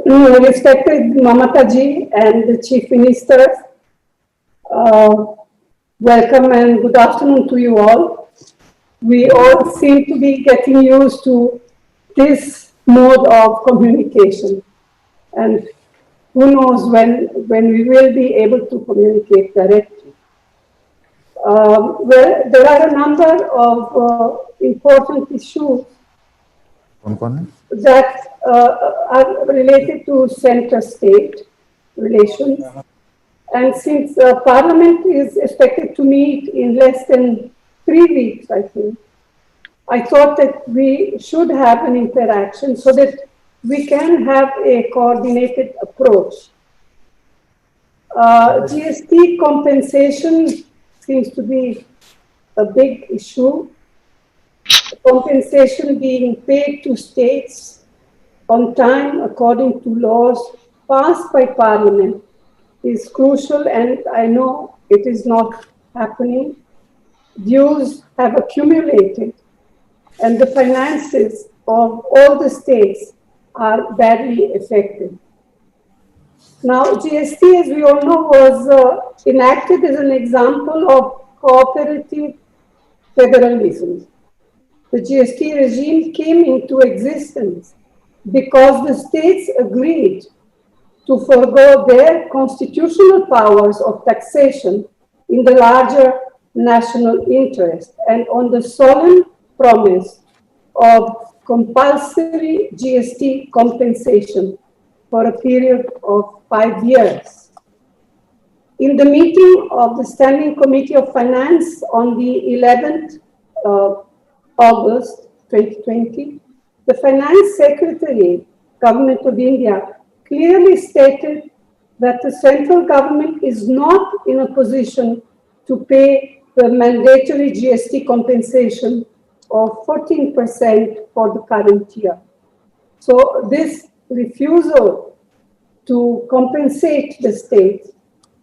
Respected Mamata ji and the Chief Minister, welcome and good afternoon to you all. We all seem to be getting used to this mode of communication, and who knows when we will be able to communicate directly. Well, there are a number of important issues that are related to center-state relations. And since Parliament is expected to meet in less than 3 weeks, I think, I thought that we should have an interaction so that we can have a coordinated approach. GST compensation seems to be a big issue. Compensation being paid to states on time according to laws passed by Parliament is crucial, and I know it is not happening. Dues have accumulated, and the finances of all the states are badly affected. Now, GST, as we all know, was enacted as an example of cooperative federalism. The GST regime came into existence because the states agreed to forego their constitutional powers of taxation in the larger national interest and on the solemn promise of compulsory GST compensation for a period of 5 years. In the meeting of the Standing Committee of Finance on the 11th August 2020, the Finance Secretary, Government of India, clearly stated that the central government is not in a position to pay the mandatory GST compensation of 14% for the current year. So this refusal to compensate the state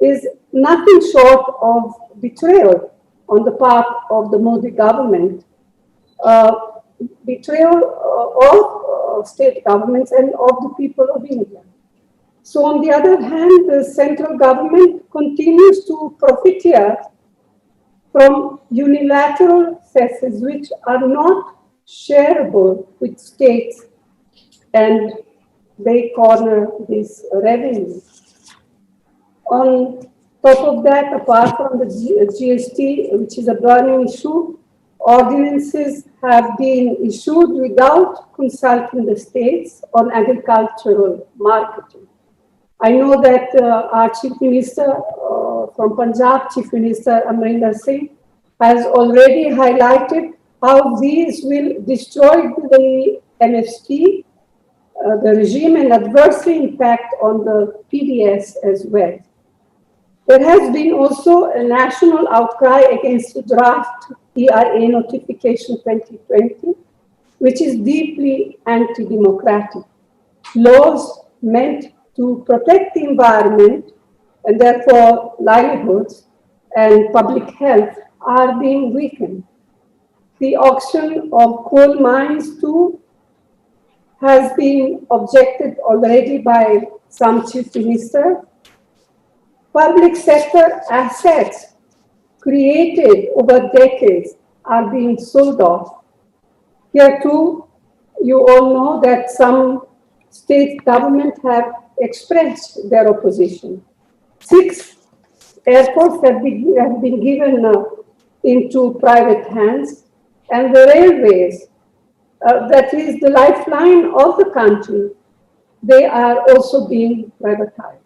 is nothing short of betrayal on the part of the Modi government, betrayal of state governments and of the people of India. So on the other hand, the central government continues to profiteer from unilateral cesses which are not shareable with states, and they corner this revenue. On top of that, apart from the GST, which is a burning issue, ordinances have been issued without consulting the states on agricultural marketing. I know that our Chief Minister from Punjab, Chief Minister Amrinder Singh, has already highlighted how these will destroy the MSP, the regime, and adversely impact on the PDS as well. There has been also a national outcry against the draft EIA notification 2020, which is deeply anti-democratic. Laws meant to protect the environment and therefore livelihoods and public health are being weakened. The auction of coal mines too has been objected already by some chief ministers. Public sector assets created over decades are being sold off. Here too, you all know that some state governments have expressed their opposition. 6 airports have been given into private hands, and the railways, that is the lifeline of the country, they are also being privatized.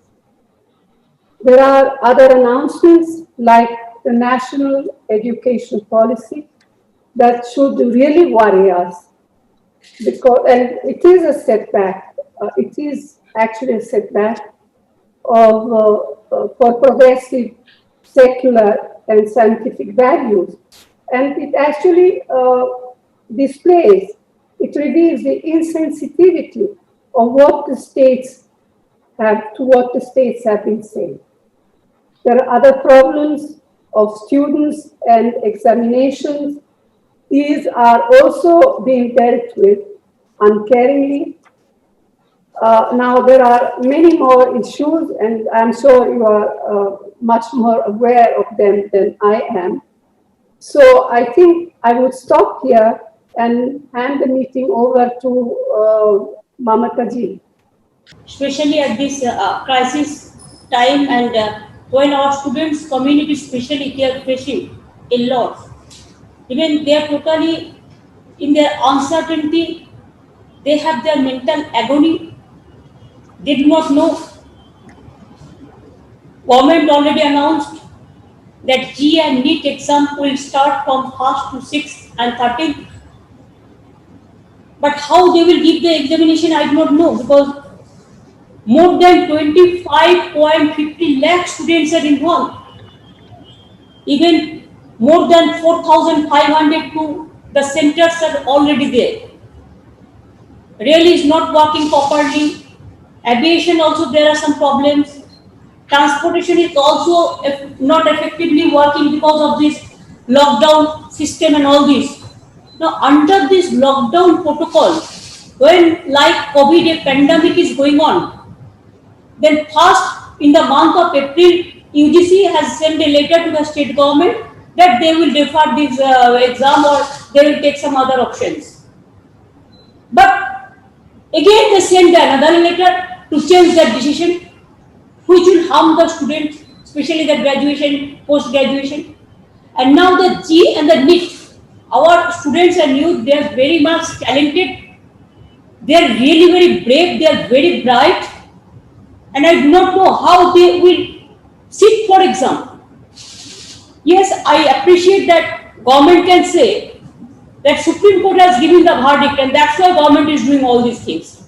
There are other announcements like the national education policy that should really worry us, because, and it is a setback, it is actually a setback of, for progressive, secular and scientific values. And it actually displays, it reveals the insensitivity of what the states have been saying. There are other problems of students and examinations. These are also being dealt with uncaringly. Now there are many more issues, and I'm sure you are much more aware of them than I am. So I think I would stop here and hand the meeting over to Mamata ji. Especially at this crisis time, and when our students community especially they are facing a lot, even they are totally in their uncertainty, they have their mental agony, they do not know. Government already announced that G and NEET exam will start from 1st to 6th and 13th, but how they will give the examination I do not know, because more than 25.50 lakh students are involved. Even more than 4,500 to the centers are already there. Rail is not working properly. Aviation also there are some problems. Transportation is also not effectively working because of this lockdown system and all this. Now under this lockdown protocol, when like COVID a pandemic is going on, then first in the month of April, UGC has sent a letter to the state government that they will defer this exam or they will take some other options. But again they sent another letter to change that decision, which will harm the students, especially the graduation, post-graduation. And now the G and the NEET, our students and youth, they are very much talented, they are really very brave, they are very bright, and I do not know how they will sit for exam. Yes, I appreciate that government can say that Supreme Court has given the verdict and that's why government is doing all these things.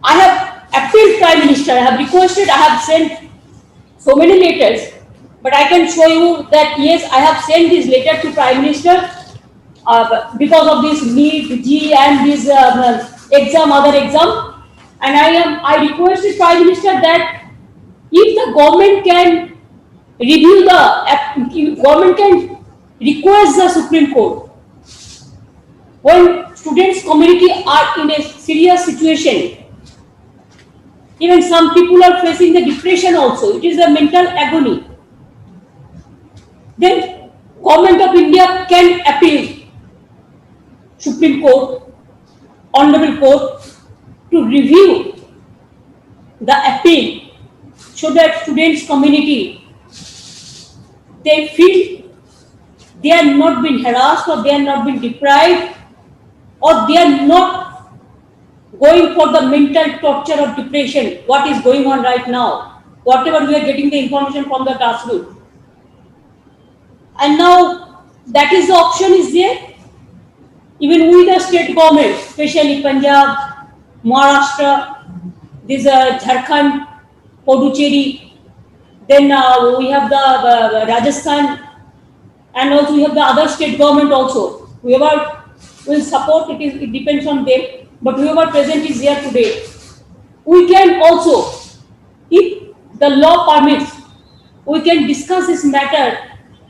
I have appealed Prime Minister, I have requested, I have sent so many letters, but I can show you that yes, I have sent this letter to Prime Minister because of this NEET, G and this exam, other exam. And I requested Prime Minister that if the government can review government can request the Supreme Court when students community are in a serious situation. Even some people are facing the depression also. It is a mental agony. Then Government of India can appeal Supreme Court, Honorable Court, to review the appeal so that students community they feel they are not been harassed or they are not been deprived or they are not going for the mental torture or depression what is going on right now, whatever we are getting the information from the grassroots. And now that is the option is there. Even with the state government, especially Punjab, Maharashtra, this Jharkhand, Puducherry, then we have the Rajasthan, and also we have the other state government also. Whoever will support it depends on them, but whoever present is here today. We can also, if the law permits, we can discuss this matter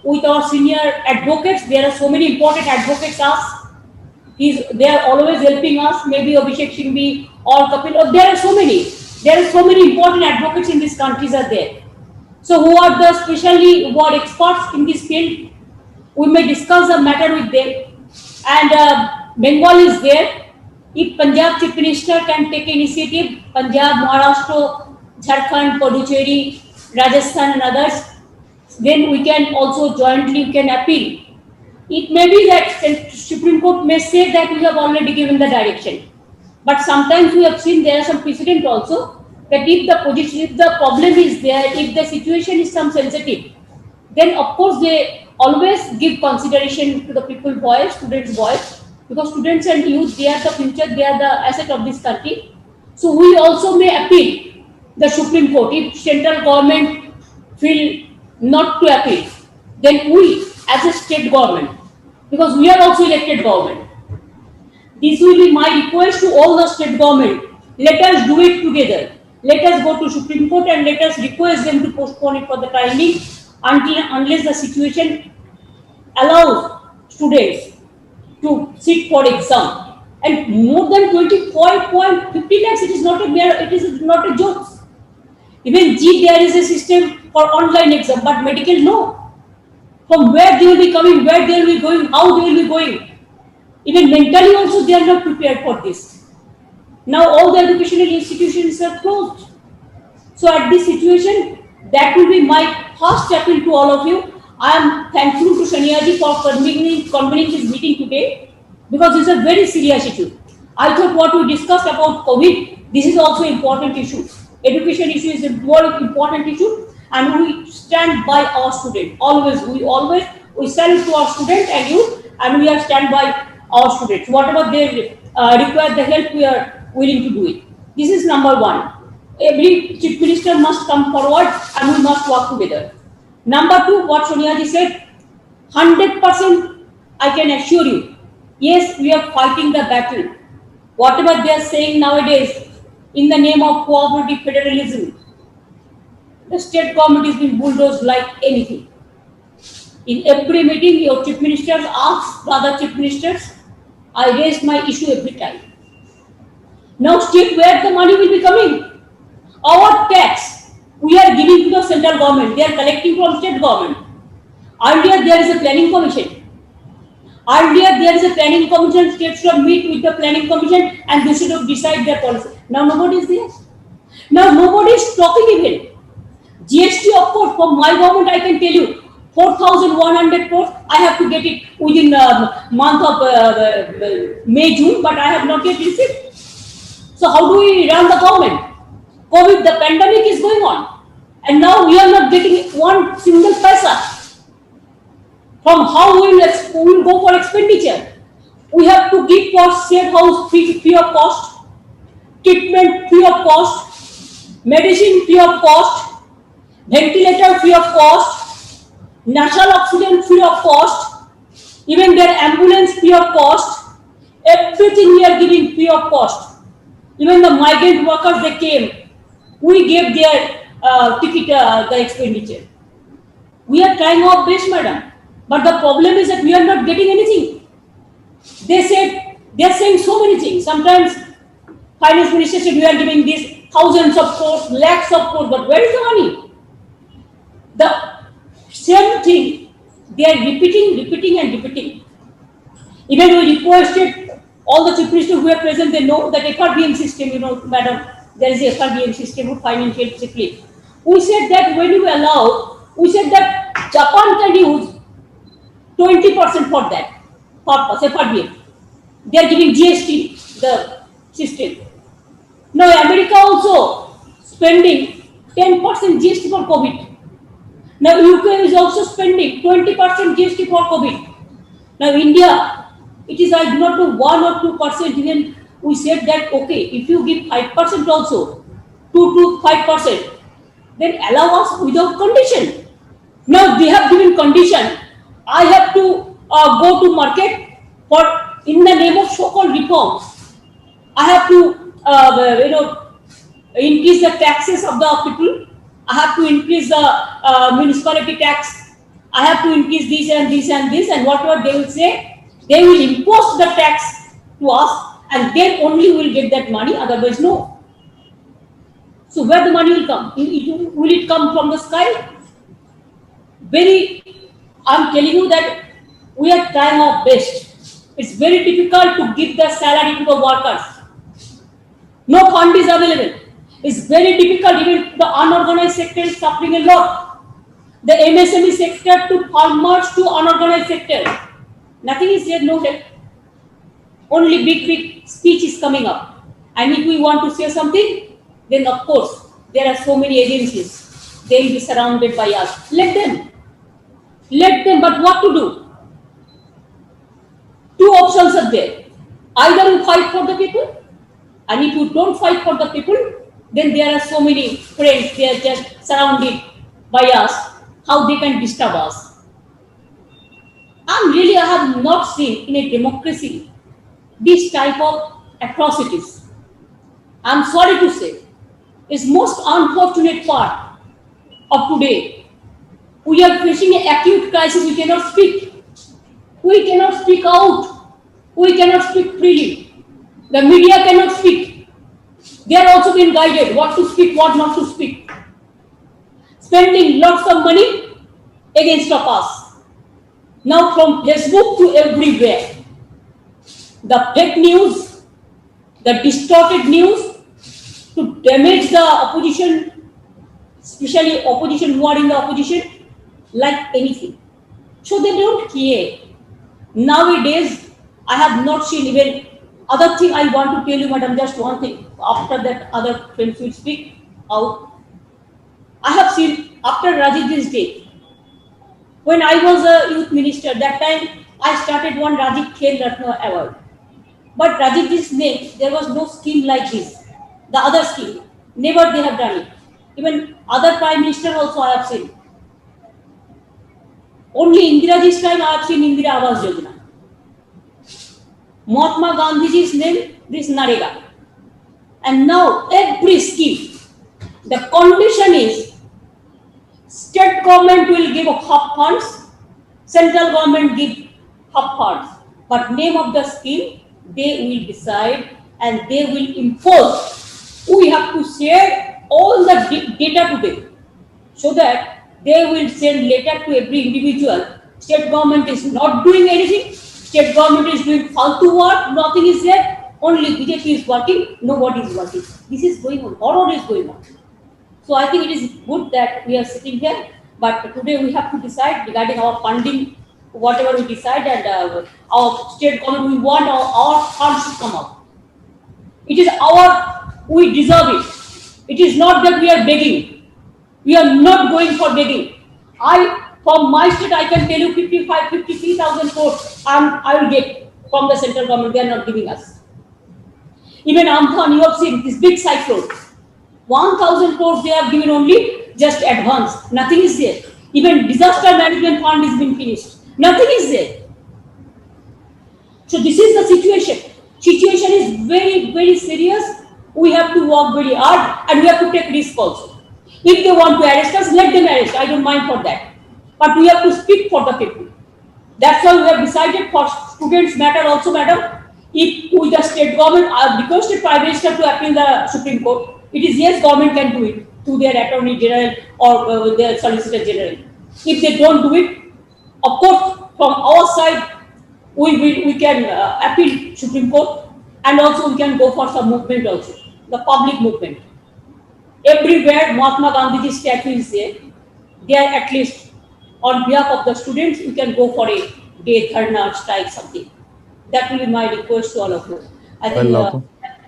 with our senior advocates. There are so many important advocates they are always helping us, maybe Abhishek Singhvi or Kapil, or there are so many important advocates in these countries are there. So who are who are experts in this field, we may discuss the matter with them. And Bengal is there. If Punjab Chief Minister can take initiative, Punjab, Maharashtra, Jharkhand, Puducherry, Rajasthan and others, then we can also jointly appeal. It may be that Supreme Court may say that we have already given the direction. But sometimes we have seen there are some precedent also that if the problem is there, if the situation is some sensitive, then of course they always give consideration to the people's voice, students' voice, because students and youth, they are the future, they are the asset of this country. So we also may appeal the Supreme Court. If central government feel not to appeal, then we as a state government, because we are also elected government, this will be my request to all the state government. Let us do it together. Let us go to Supreme Court and let us request them to postpone it for the time being unless the situation allows students to sit for exam. And more than 25.50 lakhs, it is not a joke. Even G, there is a system for online exam, but medical, no. From where they will be coming, where they will be going, how they will be going. Even mentally also, they are not prepared for this. Now all the educational institutions are closed. So at this situation, that will be my first appeal to all of you. I am thankful to Saniaji for convening this meeting today, because this is a very serious issue. I thought what we discussed about COVID, this is also important issue. Education issue is a more important issue, and we stand by our students. We stand to our students and youth, and we are stand by our students. Whatever they require the help, we are willing to do it. This is number one. Every chief minister must come forward and we must work together. Number two, what Soniaji said, 100% I can assure you, yes, we are fighting the battle. Whatever they are saying nowadays in the name of cooperative federalism, the state government is being bulldozed like anything. In every meeting, your chief ministers ask the other chief ministers, I raise my issue every time. Now state where the money will be coming? Our tax, we are giving to the central government, they are collecting from state government. Earlier there is a planning commission. States should meet with the planning commission and they should decide their policy. Now nobody is there. Now nobody is talking even. GST, of course, from my government I can tell you, 4,100 crores, I have to get it within month of May, June, but I have not yet received. So how do we run the government? COVID, the pandemic is going on, and now we are not getting one single paisa. From how we will go for expenditure? We have to give for state house free of cost, treatment free of cost, medicine free of cost, ventilator free of cost, nasal oxygen free of cost, even their ambulance free of cost. Everything we are giving free of cost. Even the migrant workers, they came. We gave their ticket, the expenditure. We are trying our best, madam. But the problem is that we are not getting anything. They are saying so many things. Sometimes finance minister said we are giving this thousands of crores, lakhs of crores, but where is the money? The same thing, they are repeating. Even we requested all the chief ministers who are present, they know that FRBM system, madam, there is a FRBM system of financial discipline. We said that when you allow, we said that Japan can use 20% for that, purpose, FRBM. They are giving GST, the system. Now America also spending 10% GST for COVID. Now UK is also spending 20% GST for COVID. Now India, it is, I do not know, 1 or 2%. Even we said that, okay, if you give 5% also, 2 to 5%, then allow us without condition. Now they have given condition. I have to go to market for, in the name of so-called reforms. I have to, increase the taxes of the people. I have to increase the municipality tax. I have to increase this and this and this, and whatever they will say, they will impose the tax to us, and then only we will get that money, otherwise no. So where the money will come? Will it come from the sky? I'm telling you that we are trying our best. It's very difficult to give the salary to the workers. No fund is available. It's very difficult. Even the unorganized sector is suffering a lot. The MSME sector to farmers to unorganized sector. Nothing is there, no help. Only big speech is coming up. And if we want to say something, then of course, there are so many agencies. They will be surrounded by us. Let them. But what to do? Two options are there. Either you fight for the people, and if you don't fight for the people, then there are so many friends, they are just surrounded by us, how they can disturb us. I have not seen in a democracy this type of atrocities. I'm sorry to say, it's most unfortunate part of today. We are facing an acute crisis. We cannot speak out. We cannot speak freely. The media cannot speak. They are also being guided what to speak, what not to speak. Spending lots of money against of us. Now from Facebook to everywhere, the fake news, the distorted news to damage the opposition, especially opposition who are in the opposition, like anything. So they don't care. Nowadays, I have not seen even other thing I want to tell you, madam, just one thing. After that, other friends will speak out. I have seen after Rajiv's death, when I was a youth minister, that time I started one Rajiv Khel Ratna award. But Rajiv's name, there was no scheme like this. The other scheme, never they have done it. Even other prime minister also I have seen. Only Indiraji's time I have seen Indira Awas Yojana. Mahatma Gandhiji's name, this Narega. And now every scheme, the condition is state government will give half funds, central government give half funds. But name of the scheme, they will decide and they will impose. We have to share all the data to them so that they will send letter to every individual. State government is not doing anything. State government is doing faltu work. Nothing is there. Only BJP is working. Nobody is working. This is going on. Horror is going on. So I think it is good that we are sitting here. But today we have to decide regarding our funding, whatever we decide, and our state government, we want our funds to come out. It is our, we deserve it. It is not that we are begging. We are not going for begging. From my state, I can tell you 53,000 crores I will get from the central government. They are not giving us. Even Amphan, you have seen this big cyclone. 1,000 crores they have given only just advance. Nothing is there. Even disaster management fund is been finished. Nothing is there. So this is the situation. Situation is very, very serious. We have to work very hard and we have to take risk also. If they want to arrest us, let them arrest. I don't mind for that. But we have to speak for the people. That's why we have decided for students matter also, madam. If with the state government, I have requested Prime Minister to appeal the Supreme Court. It is yes, government can do it through their Attorney General or their Solicitor General. If they don't do it, of course, from our side, we can appeal Supreme Court, and also we can go for some movement also, the public movement. Everywhere Mahatma Gandhi's statue is there, at least on behalf of the students, we can go for a day, dharna, strike, something. That will be my request to all of you. I think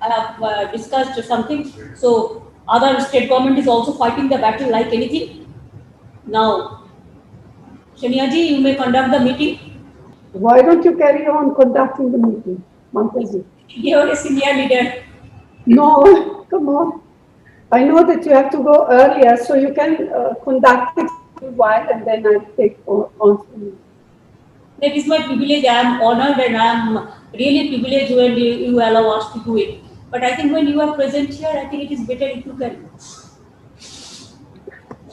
I have discussed something. So other state government is also fighting the battle like anything. Now, Shania ji, you may conduct the meeting. Why don't you carry on conducting the meeting, Mamta ji? You are a senior leader. No, come on. I know that you have to go earlier, so you can conduct it for a while and then I'll take on from you. That is my privilege. I am honored and I am really privileged when you allow us to do it. But I think when you are present here, I think it is better if you can.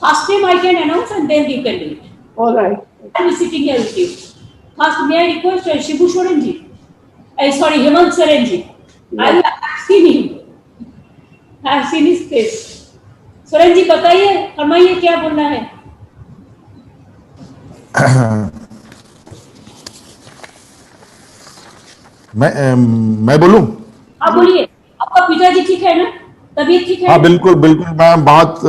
First name I can announce and then you can do it. All right. I will be sitting here with you. First, may I request Shibu Sorenji? Sorry, Hemant Sorenji. I have seen him. I have seen his face. Sorenji, बताइए, फरमाइए क्या बोलना है? मैं बोलूं? आप बोलिए. आपका पिताजी ठीक है ना? तबीयत ठीक है? हाँ बिल्कुल बिल्कुल मैम बहुत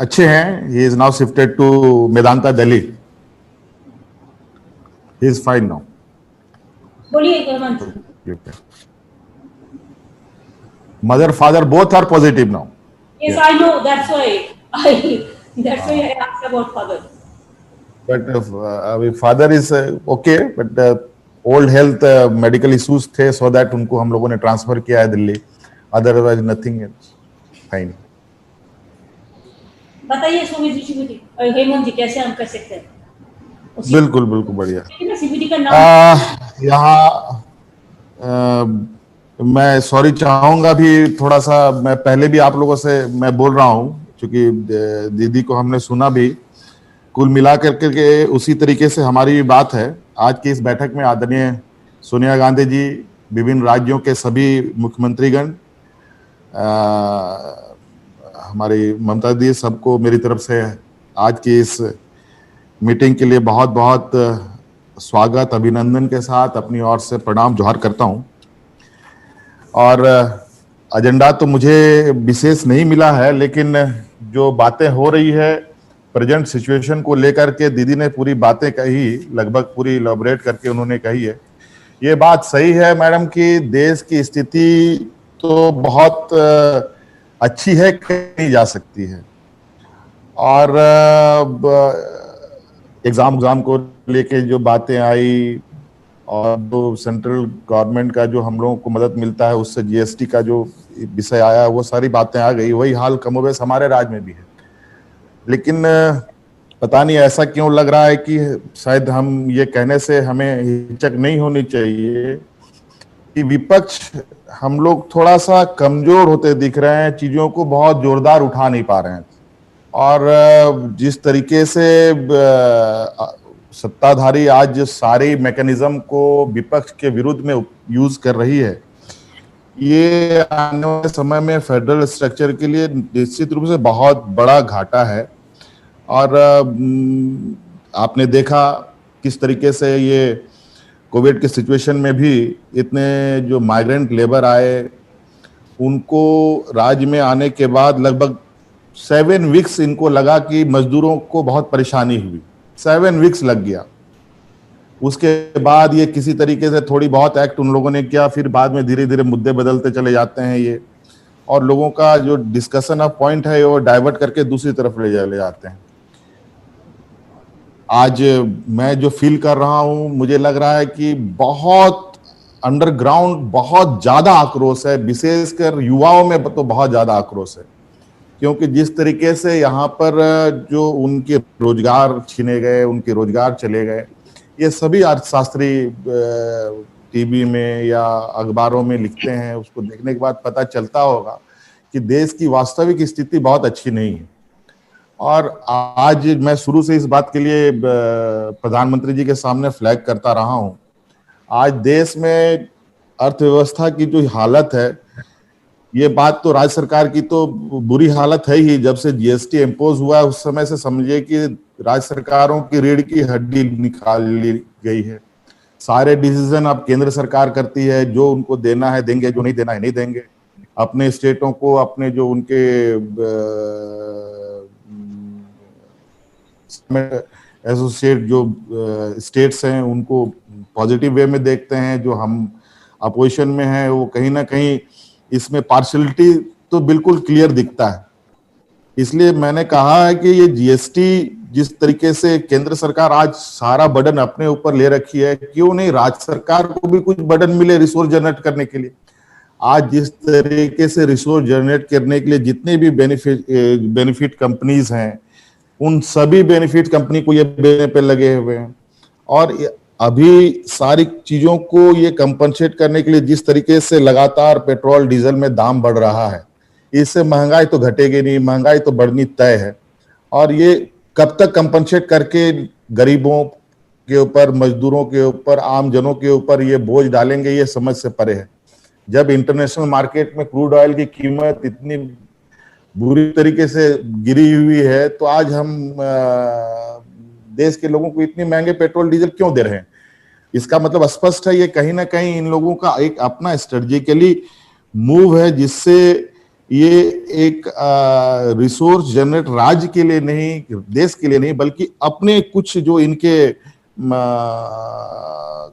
अच्छे हैं. He is now shifted to Medanta, Delhi. He is fine now. बोलिए Hemant. Mother, father, both are positive now. Yes, yeah. I know. That's why I asked about father. But father is okay, but old health medical issues थे, so that उनको हम लोगों ने transfer किया है Delhi. Otherwise nothing else. Fine. बताइए सुमित जी, हेमंत जी कैसे हम कर सकते हैं? बिल्कुल बिल्कुल बढ़िया. सीबीडी का नाम यहाँ मैं सॉरी चाहूंगा भी थोड़ा सा. मैं पहले भी आप लोगों से मैं बोल रहा हूँ क्योंकि दीदी को हमने सुना भी. कुल मिला करके उसी तरीके से हमारी भी बात है. आज की इस बैठक में आदरणीय सोनिया गांधी जी विभिन्न राज्यों के सभी मुख्यमंत्रीगण, हमारी ममता दी, सबको मेरी तरफ से आज की इस मीटिंग के लिए बहुत बहुत स्वागत, अभिनंदन के साथ अपनी ओर से प्रणाम जोहार करता हूं। और एजेंडा तो मुझे विशेष नहीं मिला है, लेकिन जो बातें हो रही है प्रेजेंट सिचुएशन को लेकर के, दीदी ने पूरी बातें कही, लगभग पूरी इलैबोरेट करके उन्होंने कही है। ये बात सही है मैडम कि देश की स्थिति तो बहुत अच्छी है, कहीं जा सकती है। और एग्जाम को लेके जो बातें आई और जो सेंट्रल गवर्नमेंट का जो हम लोगों को मदद मिलता है उससे जीएसटी का जो विषय आया, वो सारी बातें आ गई। वही हाल कमोबेश हमारे राज्य में भी है। लेकिन पता नहीं ऐसा क्यों लग रहा है कि शायद हम ये कहने से हमें हिचक नहीं होनी चाहिए कि विपक्ष हम लोग थोड़ा सा कमजोर होते दिख रहे हैं, चीजों को बहुत जोरदार उठा नहीं पा रहे हैं। और जिस तरीके से सत्ताधारी आज सारे मैकेनिज्म को विपक्ष के विरुद्ध में यूज कर रही है, ये आने वाले समय में फेडरल स्ट्रक्चर के लिए निश्चित रूप से बहुत बड़ा घाटा है। और आपने देखा किस तरीके से ये कोविड के सिचुएशन में भी इतने जो माइग्रेंट लेबर आए, उनको राज्य में आने के बाद लगभग 7 वीक्स इनको लगा कि मजदूरों को बहुत परेशानी हुई। 7 वीक्स लग गया। उसके बाद ये किसी तरीके से थोड़ी बहुत एक्ट उन लोगों ने किया, फिर बाद में धीरे धीरे मुद्दे बदलते चले जाते हैं ये, और लोगों का जो डिस्कशन ऑफ पॉइंट है वो डाइवर्ट करके दूसरी तरफ ले जाते हैं। आज मैं जो फील कर रहा हूं, मुझे लग रहा है कि बहुत अंडरग्राउंड बहुत ज्यादा आक्रोश है, विशेषकर युवाओं में तो बहुत ज्यादा आक्रोश है। क्योंकि जिस तरीके से यहाँ पर जो उनके रोजगार छीने गए, उनके रोजगार चले गए, ये सभी अर्थशास्त्री टीवी में या अखबारों में लिखते हैं। उसको देखने के बाद पता चलता होगा कि देश की वास्तविक स्थिति बहुत अच्छी नहीं है। और आज मैं शुरू से इस बात के लिए प्रधानमंत्री जी के सामने फ्लैग करता रहा हूं। आज देश में अर्थव्यवस्था की जो हालत है, ये बात तो राज्य सरकार की तो बुरी हालत है ही। जब से जीएसटी इम्पोज हुआ है उस समय से समझिए कि राज्य सरकारों की रीढ़ की हड्डी निकाल ली गई है। सारे डिसीजन अब केंद्र सरकार करती है, जो उनको देना है देंगे, जो नहीं देना है नहीं देंगे। अपने स्टेटों को, अपने जो उनके एसोसिएट जो स्टेट्स हैं उनको पॉजिटिव वे में देखते हैं। जो हम अपोजिशन में हैं वो कहीं ना कहीं इसमें पार्शियलिटी तो बिल्कुल क्लियर दिखता है। इसलिए मैंने कहा है कि ये जीएसटी जिस तरीके से केंद्र सरकार आज सारा बर्डन अपने ऊपर ले रखी है, क्यों नहीं राज्य सरकार को भी कुछ बर्डन मिले रिसोर्स जनरेट करने के लिए। आज जिस तरीके से रिसोर्स जनरेट करने के लिए जितने भी बेनिफिट कंपनीज हैं, उन सभी बेनिफिट कंपनी को ये देने पे लगे हुए हैं। और अभी सारी चीजों को ये कंपनसेट करने के लिए जिस तरीके से लगातार पेट्रोल डीजल में दाम बढ़ रहा है, इससे महंगाई तो घटेगी नहीं, महंगाई तो बढ़नी तय है। और ये कब तक कंपनसेट करके गरीबों के ऊपर, मजदूरों के ऊपर, आम जनों के ऊपर ये बोझ डालेंगे, ये समझ से परे है। जब इंटरनेशनल मार्केट में क्रूड ऑयल की कीमत इतनी बुरी तरीके से गिरी हुई है, तो आज हम देश के लोगों को इतने महंगे पेट्रोल डीजल क्यों दे रहे हैं? इसका मतलब स्पष्ट है, ये कहीं ना कहीं इन लोगों का एक अपना स्ट्रेटेजिकली मूव है, जिससे ये एक रिसोर्स जनरेट राज्य के लिए नहीं, देश के लिए नहीं, बल्कि अपने कुछ जो इनके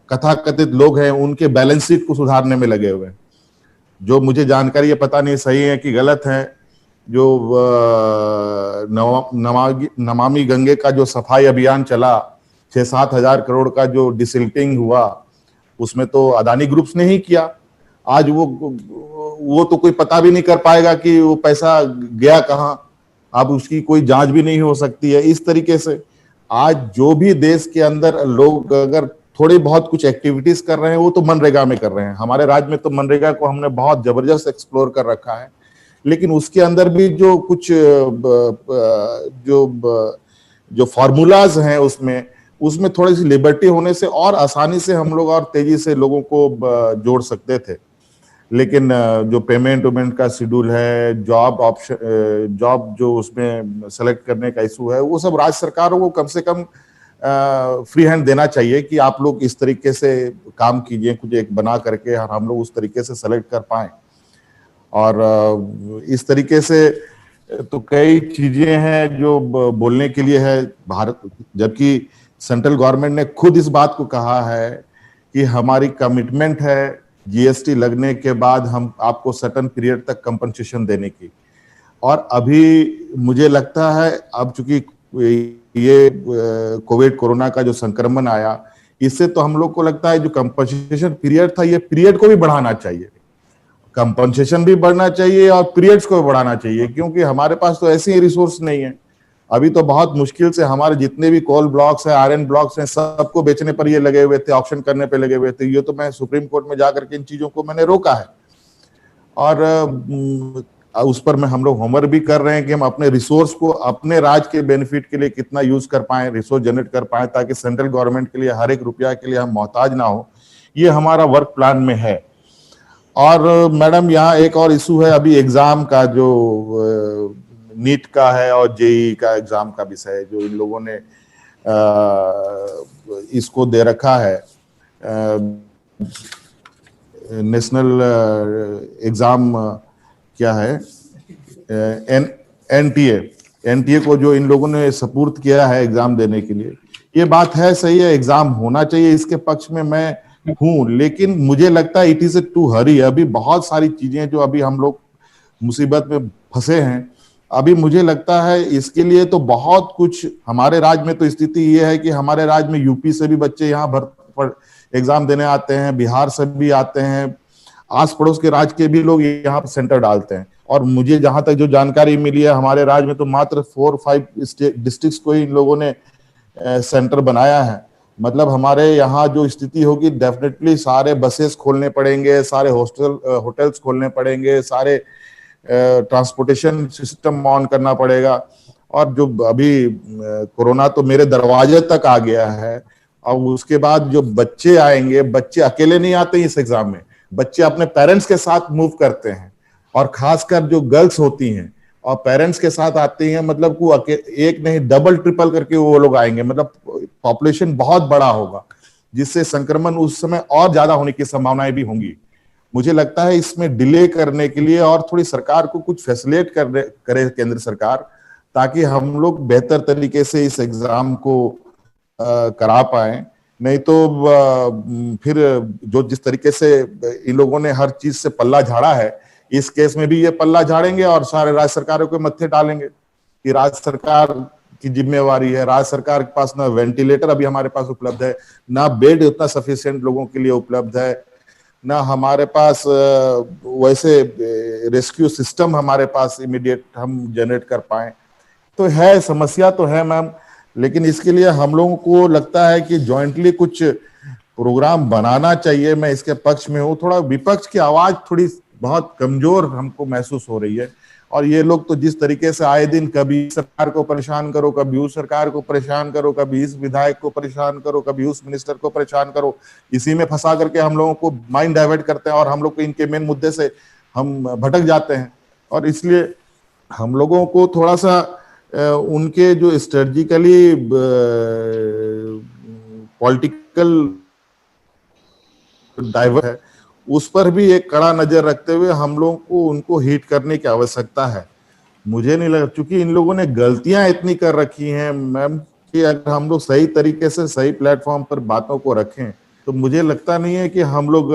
कथाकथित लोग हैं उनके बैलेंस शीट को सुधारने में लगे हुए हैं। जो मुझे जानकारी है, पता नहीं सही है कि गलत है, जो नमामि गंगे का जो सफाई अभियान चला, 6-7 हजार करोड़ का जो डिसिल्टिंग हुआ, उसमें तो अदानी ग्रुप्स ने ही किया। आज वो तो कोई पता भी नहीं कर पाएगा कि वो पैसा गया कहां। अब उसकी कोई जांच भी नहीं हो सकती है। इस तरीके से आज जो भी देश के अंदर लोग अगर थोड़ी बहुत कुछ एक्टिविटीज कर रहे हैं, वो तो मनरेगा में कर रहे हैं। हमारे राज्य में तो मनरेगा को हमने बहुत जबरदस्त एक्सप्लोर कर रखा है, लेकिन उसके अंदर भी जो कुछ जो फॉर्मूलाज हैं उसमें उसमें थोड़ी सी लिबर्टी होने से और आसानी से हम लोग और तेजी से लोगों को जोड़ सकते थे। लेकिन जो पेमेंट वेमेंट का शेड्यूल है, जॉब ऑप्शन, जॉब जो उसमें सेलेक्ट करने का इशू है, वो सब राज्य सरकारों को कम से कम फ्री हैंड देना चाहिए कि आप लोग इस तरीके से काम कीजिए, कुछ एक बना करके हम लोग उस तरीके से सेलेक्ट कर पाए। और इस तरीके से तो कई चीजें हैं जो बोलने के लिए है भारत, जबकि सेंट्रल गवर्नमेंट ने खुद इस बात को कहा है कि हमारी कमिटमेंट है जीएसटी लगने के बाद हम आपको सर्टेन पीरियड तक कंपनसेशन देने की। और अभी मुझे लगता है अब चूंकि ये कोविड कोरोना का जो संक्रमण आया, इससे तो हम लोग को लगता है जो कंपनसेशन पीरियड था, ये पीरियड को भी बढ़ाना चाहिए, कंपनसेशन भी बढ़ना चाहिए और पीरियड्स को भी बढ़ाना चाहिए, क्योंकि हमारे पास तो ऐसे ही रिसोर्स नहीं है। अभी तो बहुत मुश्किल से हमारे जितने भी कोल ब्लॉक्स हैं, आयरन ब्लॉक्स हैं, सबको बेचने पर ये लगे हुए थे, ऑप्शन करने पे लगे हुए थे। ये तो मैं सुप्रीम कोर्ट में जाकर के इन चीजों को मैंने रोका है। और उस पर हम लोग होमवर्क भी कर रहे हैं कि हम अपने रिसोर्स को अपने राज्य के बेनिफिट के लिए कितना यूज कर पाए, रिसोर्स जनरेट कर पाए, ताकि सेंट्रल गवर्नमेंट के लिए हर एक रुपया के लिए हम मोहताज ना हो। ये हमारा वर्क प्लान में है। और मैडम यहाँ एक और इशू है अभी एग्जाम का, जो नीट का है और जेई का एग्जाम का विषय है, जो इन लोगों ने इसको दे रखा है, नेशनल एग्जाम क्या है, एनटीए को जो इन लोगों ने सपुर्द किया है एग्जाम देने के लिए। ये बात है, सही है, एग्जाम होना चाहिए, इसके पक्ष में मैं हूं, लेकिन मुझे लगता है इट इज टू हरी। अभी बहुत सारी चीजें जो अभी हम लोग मुसीबत में फंसे हैं, अभी मुझे लगता है इसके लिए तो बहुत कुछ हमारे राज्य में तो स्थिति ये है कि हमारे राज्य में यूपी से भी बच्चे यहाँ एग्जाम देने आते हैं, बिहार से भी आते हैं, आस पड़ोस के राज्य के भी लोग यहाँ पर सेंटर डालते हैं। और मुझे जहां तक जो जानकारी मिली है, हमारे राज्य में तो मात्र 4-5 डिस्ट्रिक्ट्स को ही इन लोगों ने सेंटर बनाया है। मतलब हमारे यहाँ जो स्थिति होगी, डेफिनेटली सारे बसेस खोलने पड़ेंगे, सारे होटल्स खोलने पड़ेंगे, सारे ट्रांसपोर्टेशन सिस्टम ऑन करना पड़ेगा। और जो अभी कोरोना तो मेरे दरवाजे तक आ गया है, अब उसके बाद जो बच्चे आएंगे, बच्चे अकेले नहीं आते इस एग्जाम में, बच्चे अपने पेरेंट्स के साथ मूव करते हैं, और खासकर जो गर्ल्स होती हैं और पेरेंट्स के साथ आती हैं, मतलब को एक नहीं डबल ट्रिपल करके वो लोग आएंगे, मतलब पॉपुलेशन बहुत बड़ा होगा, जिससे संक्रमण उस समय और ज्यादा होने की संभावनाएं भी होंगी। मुझे लगता है इसमें डिले करने के लिए और थोड़ी सरकार को कुछ फैसिलिटेट करे केंद्र सरकार, ताकि हम लोग बेहतर तरीके से इस एग्जाम को करा पाए। नहीं तो फिर जो जिस तरीके से इन लोगों ने हर चीज से पल्ला झाड़ा है, इस केस में भी ये पल्ला झाड़ेंगे और सारे राज्य सरकारों के मत्थे डालेंगे कि राज्य सरकार की जिम्मेवारी है। राज्य सरकार के पास ना वेंटिलेटर अभी हमारे पास उपलब्ध है, ना बेड उतना सफिशिएंट लोगों के लिए उपलब्ध है, ना हमारे पास वैसे रेस्क्यू सिस्टम हमारे पास इमीडिएट हम जनरेट कर पाए। तो है, समस्या तो है मैम, लेकिन इसके लिए हम लोगों को लगता है कि जॉइंटली कुछ प्रोग्राम बनाना चाहिए। मैं इसके पक्ष में हूँ। थोड़ा विपक्ष की आवाज थोड़ी बहुत कमजोर हमको महसूस हो रही है, और ये लोग तो जिस तरीके से आए दिन कभी सरकार को परेशान करो, कभी उस सरकार को परेशान करो, कभी इस विधायक को परेशान करो, कभी उस मिनिस्टर को परेशान करो, इसी में फंसा करके हम लोगों को माइंड डाइवर्ट करते हैं और हम लोग को इनके मेन मुद्दे से हम भटक जाते हैं। और इसलिए हम लोगों को थोड़ा सा उनके जो स्ट्रेटजिकली पॉलिटिकल डाइवर्ट है, उस पर भी एक कड़ा नजर रखते हुए हम लोगों को उनको हिट करने की आवश्यकता है। मुझे नहीं लगा, क्योंकि इन लोगों ने गलतियां इतनी कर रखी हैं मैम, कि अगर हम लोग सही तरीके से सही प्लेटफॉर्म पर बातों को रखें, तो मुझे लगता नहीं है कि हम लोग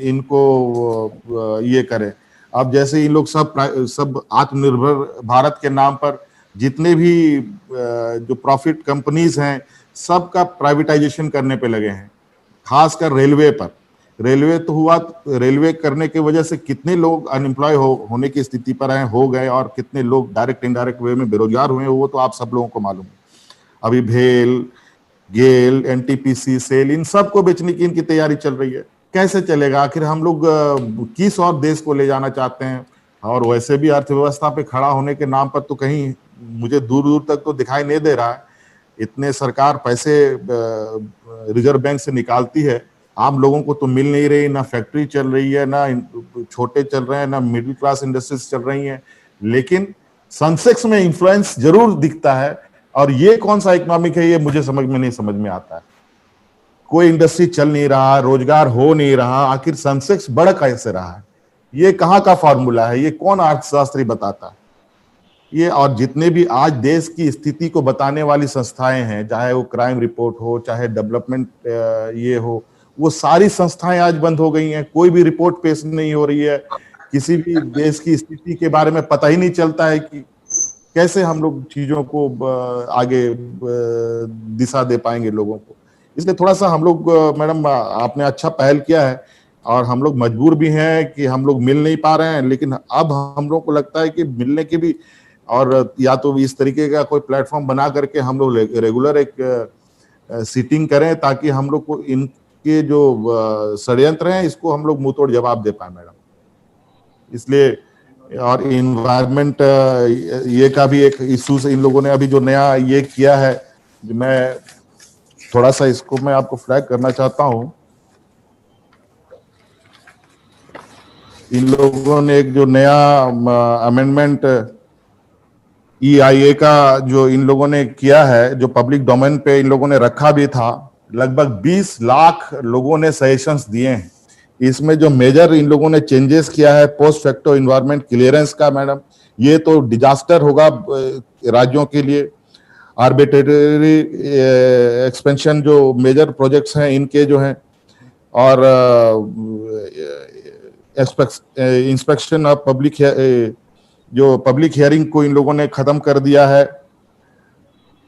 इनको ये करें। अब जैसे इन लोग सब आत्मनिर्भर भारत के नाम पर जितने भी जो प्रॉफिट कंपनीज हैं, सबका प्राइवेटाइजेशन करने पे लगे हैं, खासकर रेलवे पर। रेलवे तो हुआ, रेलवे करने की वजह से कितने लोग अनएम्प्लॉय होने की स्थिति पर आए, हो गए, और कितने लोग डायरेक्ट इनडायरेक्ट वे में बेरोजगार हुए, वो तो आप सब लोगों को मालूम है। अभी भेल, गेल, एनटीपीसी, सेल, इन सबको बेचने की इनकी तैयारी चल रही है। कैसे चलेगा? आखिर हम लोग किस और देश को ले जाना चाहते हैं? और वैसे भी अर्थव्यवस्था पे खड़ा होने के नाम पर तो कहीं मुझे दूर दूर तक तो दिखाई नहीं दे रहा है। इतने सरकार पैसे रिजर्व बैंक से निकालती है, आम लोगों को तो मिल नहीं रही, ना फैक्ट्री चल रही है, ना छोटे चल रहे हैं, ना मिडिल क्लास इंडस्ट्रीज चल रही हैं, लेकिन सेंसेक्स में इन्फ्लुएंस जरूर दिखता है। और ये कौन सा इकोनॉमिक है, ये मुझे समझ में आता है। कोई इंडस्ट्री चल नहीं रहा, रोजगार हो नहीं रहा, आखिर सेंसेक्स बढ़ कैसे रहा है? ये कहाँ का फॉर्मूला है? ये कौन अर्थशास्त्री बताता है ये? और जितने भी आज देश की स्थिति को बताने वाली संस्थाएं हैं, चाहे वो क्राइम रिपोर्ट हो, चाहे डेवलपमेंट ये हो, वो सारी संस्थाएं आज बंद हो गई हैं। कोई भी रिपोर्ट पेश नहीं हो रही है, किसी भी देश की स्थिति के बारे में पता ही नहीं चलता है कि कैसे हम लोग चीजों को आगे दिशा दे पाएंगे लोगों को। इसलिए थोड़ा सा हम लोग, मैडम आपने अच्छा पहल किया है, और हम लोग मजबूर भी हैं कि हम लोग मिल नहीं पा रहे हैं, लेकिन अब हम लोग को लगता है कि मिलने की भी, और या तो इस तरीके का कोई प्लेटफॉर्म बना करके हम लोग रेगुलर एक सीटिंग करें, ताकि हम लोग को इनके जो षड्यंत्र हैं इसको हम लोग मुंह तोड़ जवाब दे पाए मैडम। इसलिए, और इन्वायरमेंट ये का भी एक इशू से इन लोगों ने अभी जो नया ये किया है, मैं थोड़ा सा इसको मैं आपको फ्लैग करना चाहता हूं। इन लोगों ने एक जो नया अमेंडमेंट EIA का जो इन लोगों ने किया है, जो पब्लिक डोमेन पे इन लोगों ने रखा भी था, लगभग 20 लाख लोगों ने सजेशंस दिए हैं। इसमें जो मेजर इन लोगों ने चेंजेस किया है, पोस्ट फैक्टो एनवायरनमेंट क्लियरेंस का मैडम, ये तो डिजास्टर होगा राज्यों के लिए। आर्बिट्रेरी एक्सपेंशन जो मेजर प्रोजेक्ट्स हैं इनके जो हैं, और इंस्पेक्शन ऑफ पब्लिक, जो पब्लिक हियरिंग को इन लोगों ने खत्म कर दिया है।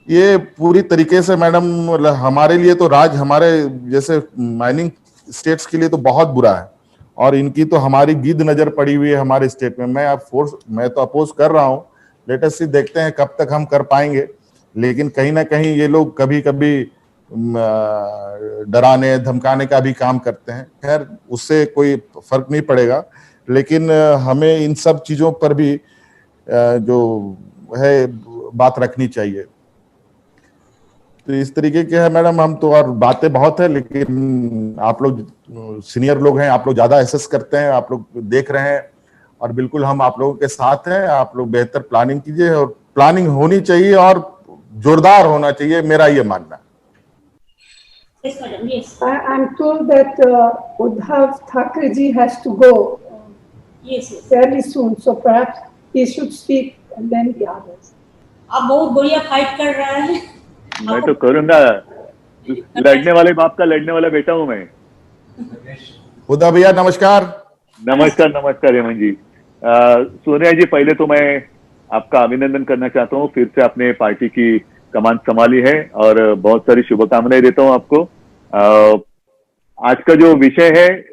ये पूरी तरीके से मैडम हमारे लिए तो हमारे जैसे माइनिंग स्टेट्स के लिए तो बहुत बुरा है, और इनकी तो हमारी गिद्ध नजर पड़ी हुई है हमारे स्टेट में। मैं तो अपोज कर रहा हूँ, लेट अस सी, देखते हैं कब तक हम कर पाएंगे। लेकिन कहीं ना कहीं ये लोग कभी कभी डराने धमकाने का भी काम करते हैं। खैर, उससे कोई फर्क नहीं पड़ेगा, लेकिन हमें इन सब चीजों पर भी जो है बात रखनी चाहिए। तो इस तरीके के है मैडम, हम तो, और बातें बहुत है, लेकिन आप लोग सीनियर लोग हैं, आप लोग ज्यादा एसेस करते हैं, आप लोग देख रहे हैं, और बिल्कुल हम आप लोगों के साथ हैं। आप लोग बेहतर प्लानिंग कीजिए, और प्लानिंग होनी चाहिए और जोरदार होना चाहिए, मेरा ये मानना है। Yes, madam. Yes. I'm told that Uddhav Thackeray ji has to go Yes. Yes. fairly soon, so perhaps he should speak and then the others. आप बहुत बढ़िया फाइट कर रहे हैं। मैं तो करूंगा, लड़ने वाले बाप का लड़ने वाला बेटा हूं मैं। उद्धव भैया नमस्कार। नमस्कार नमस्कार हेमंत जी। सोनिया जी, पहले तो मैं आपका अभिनंदन करना चाहता हूँ, फिर से आपने पार्टी की कमान संभाली है, और बहुत सारी शुभकामनाएं देता हूँ आपको। आज का जो विषय है,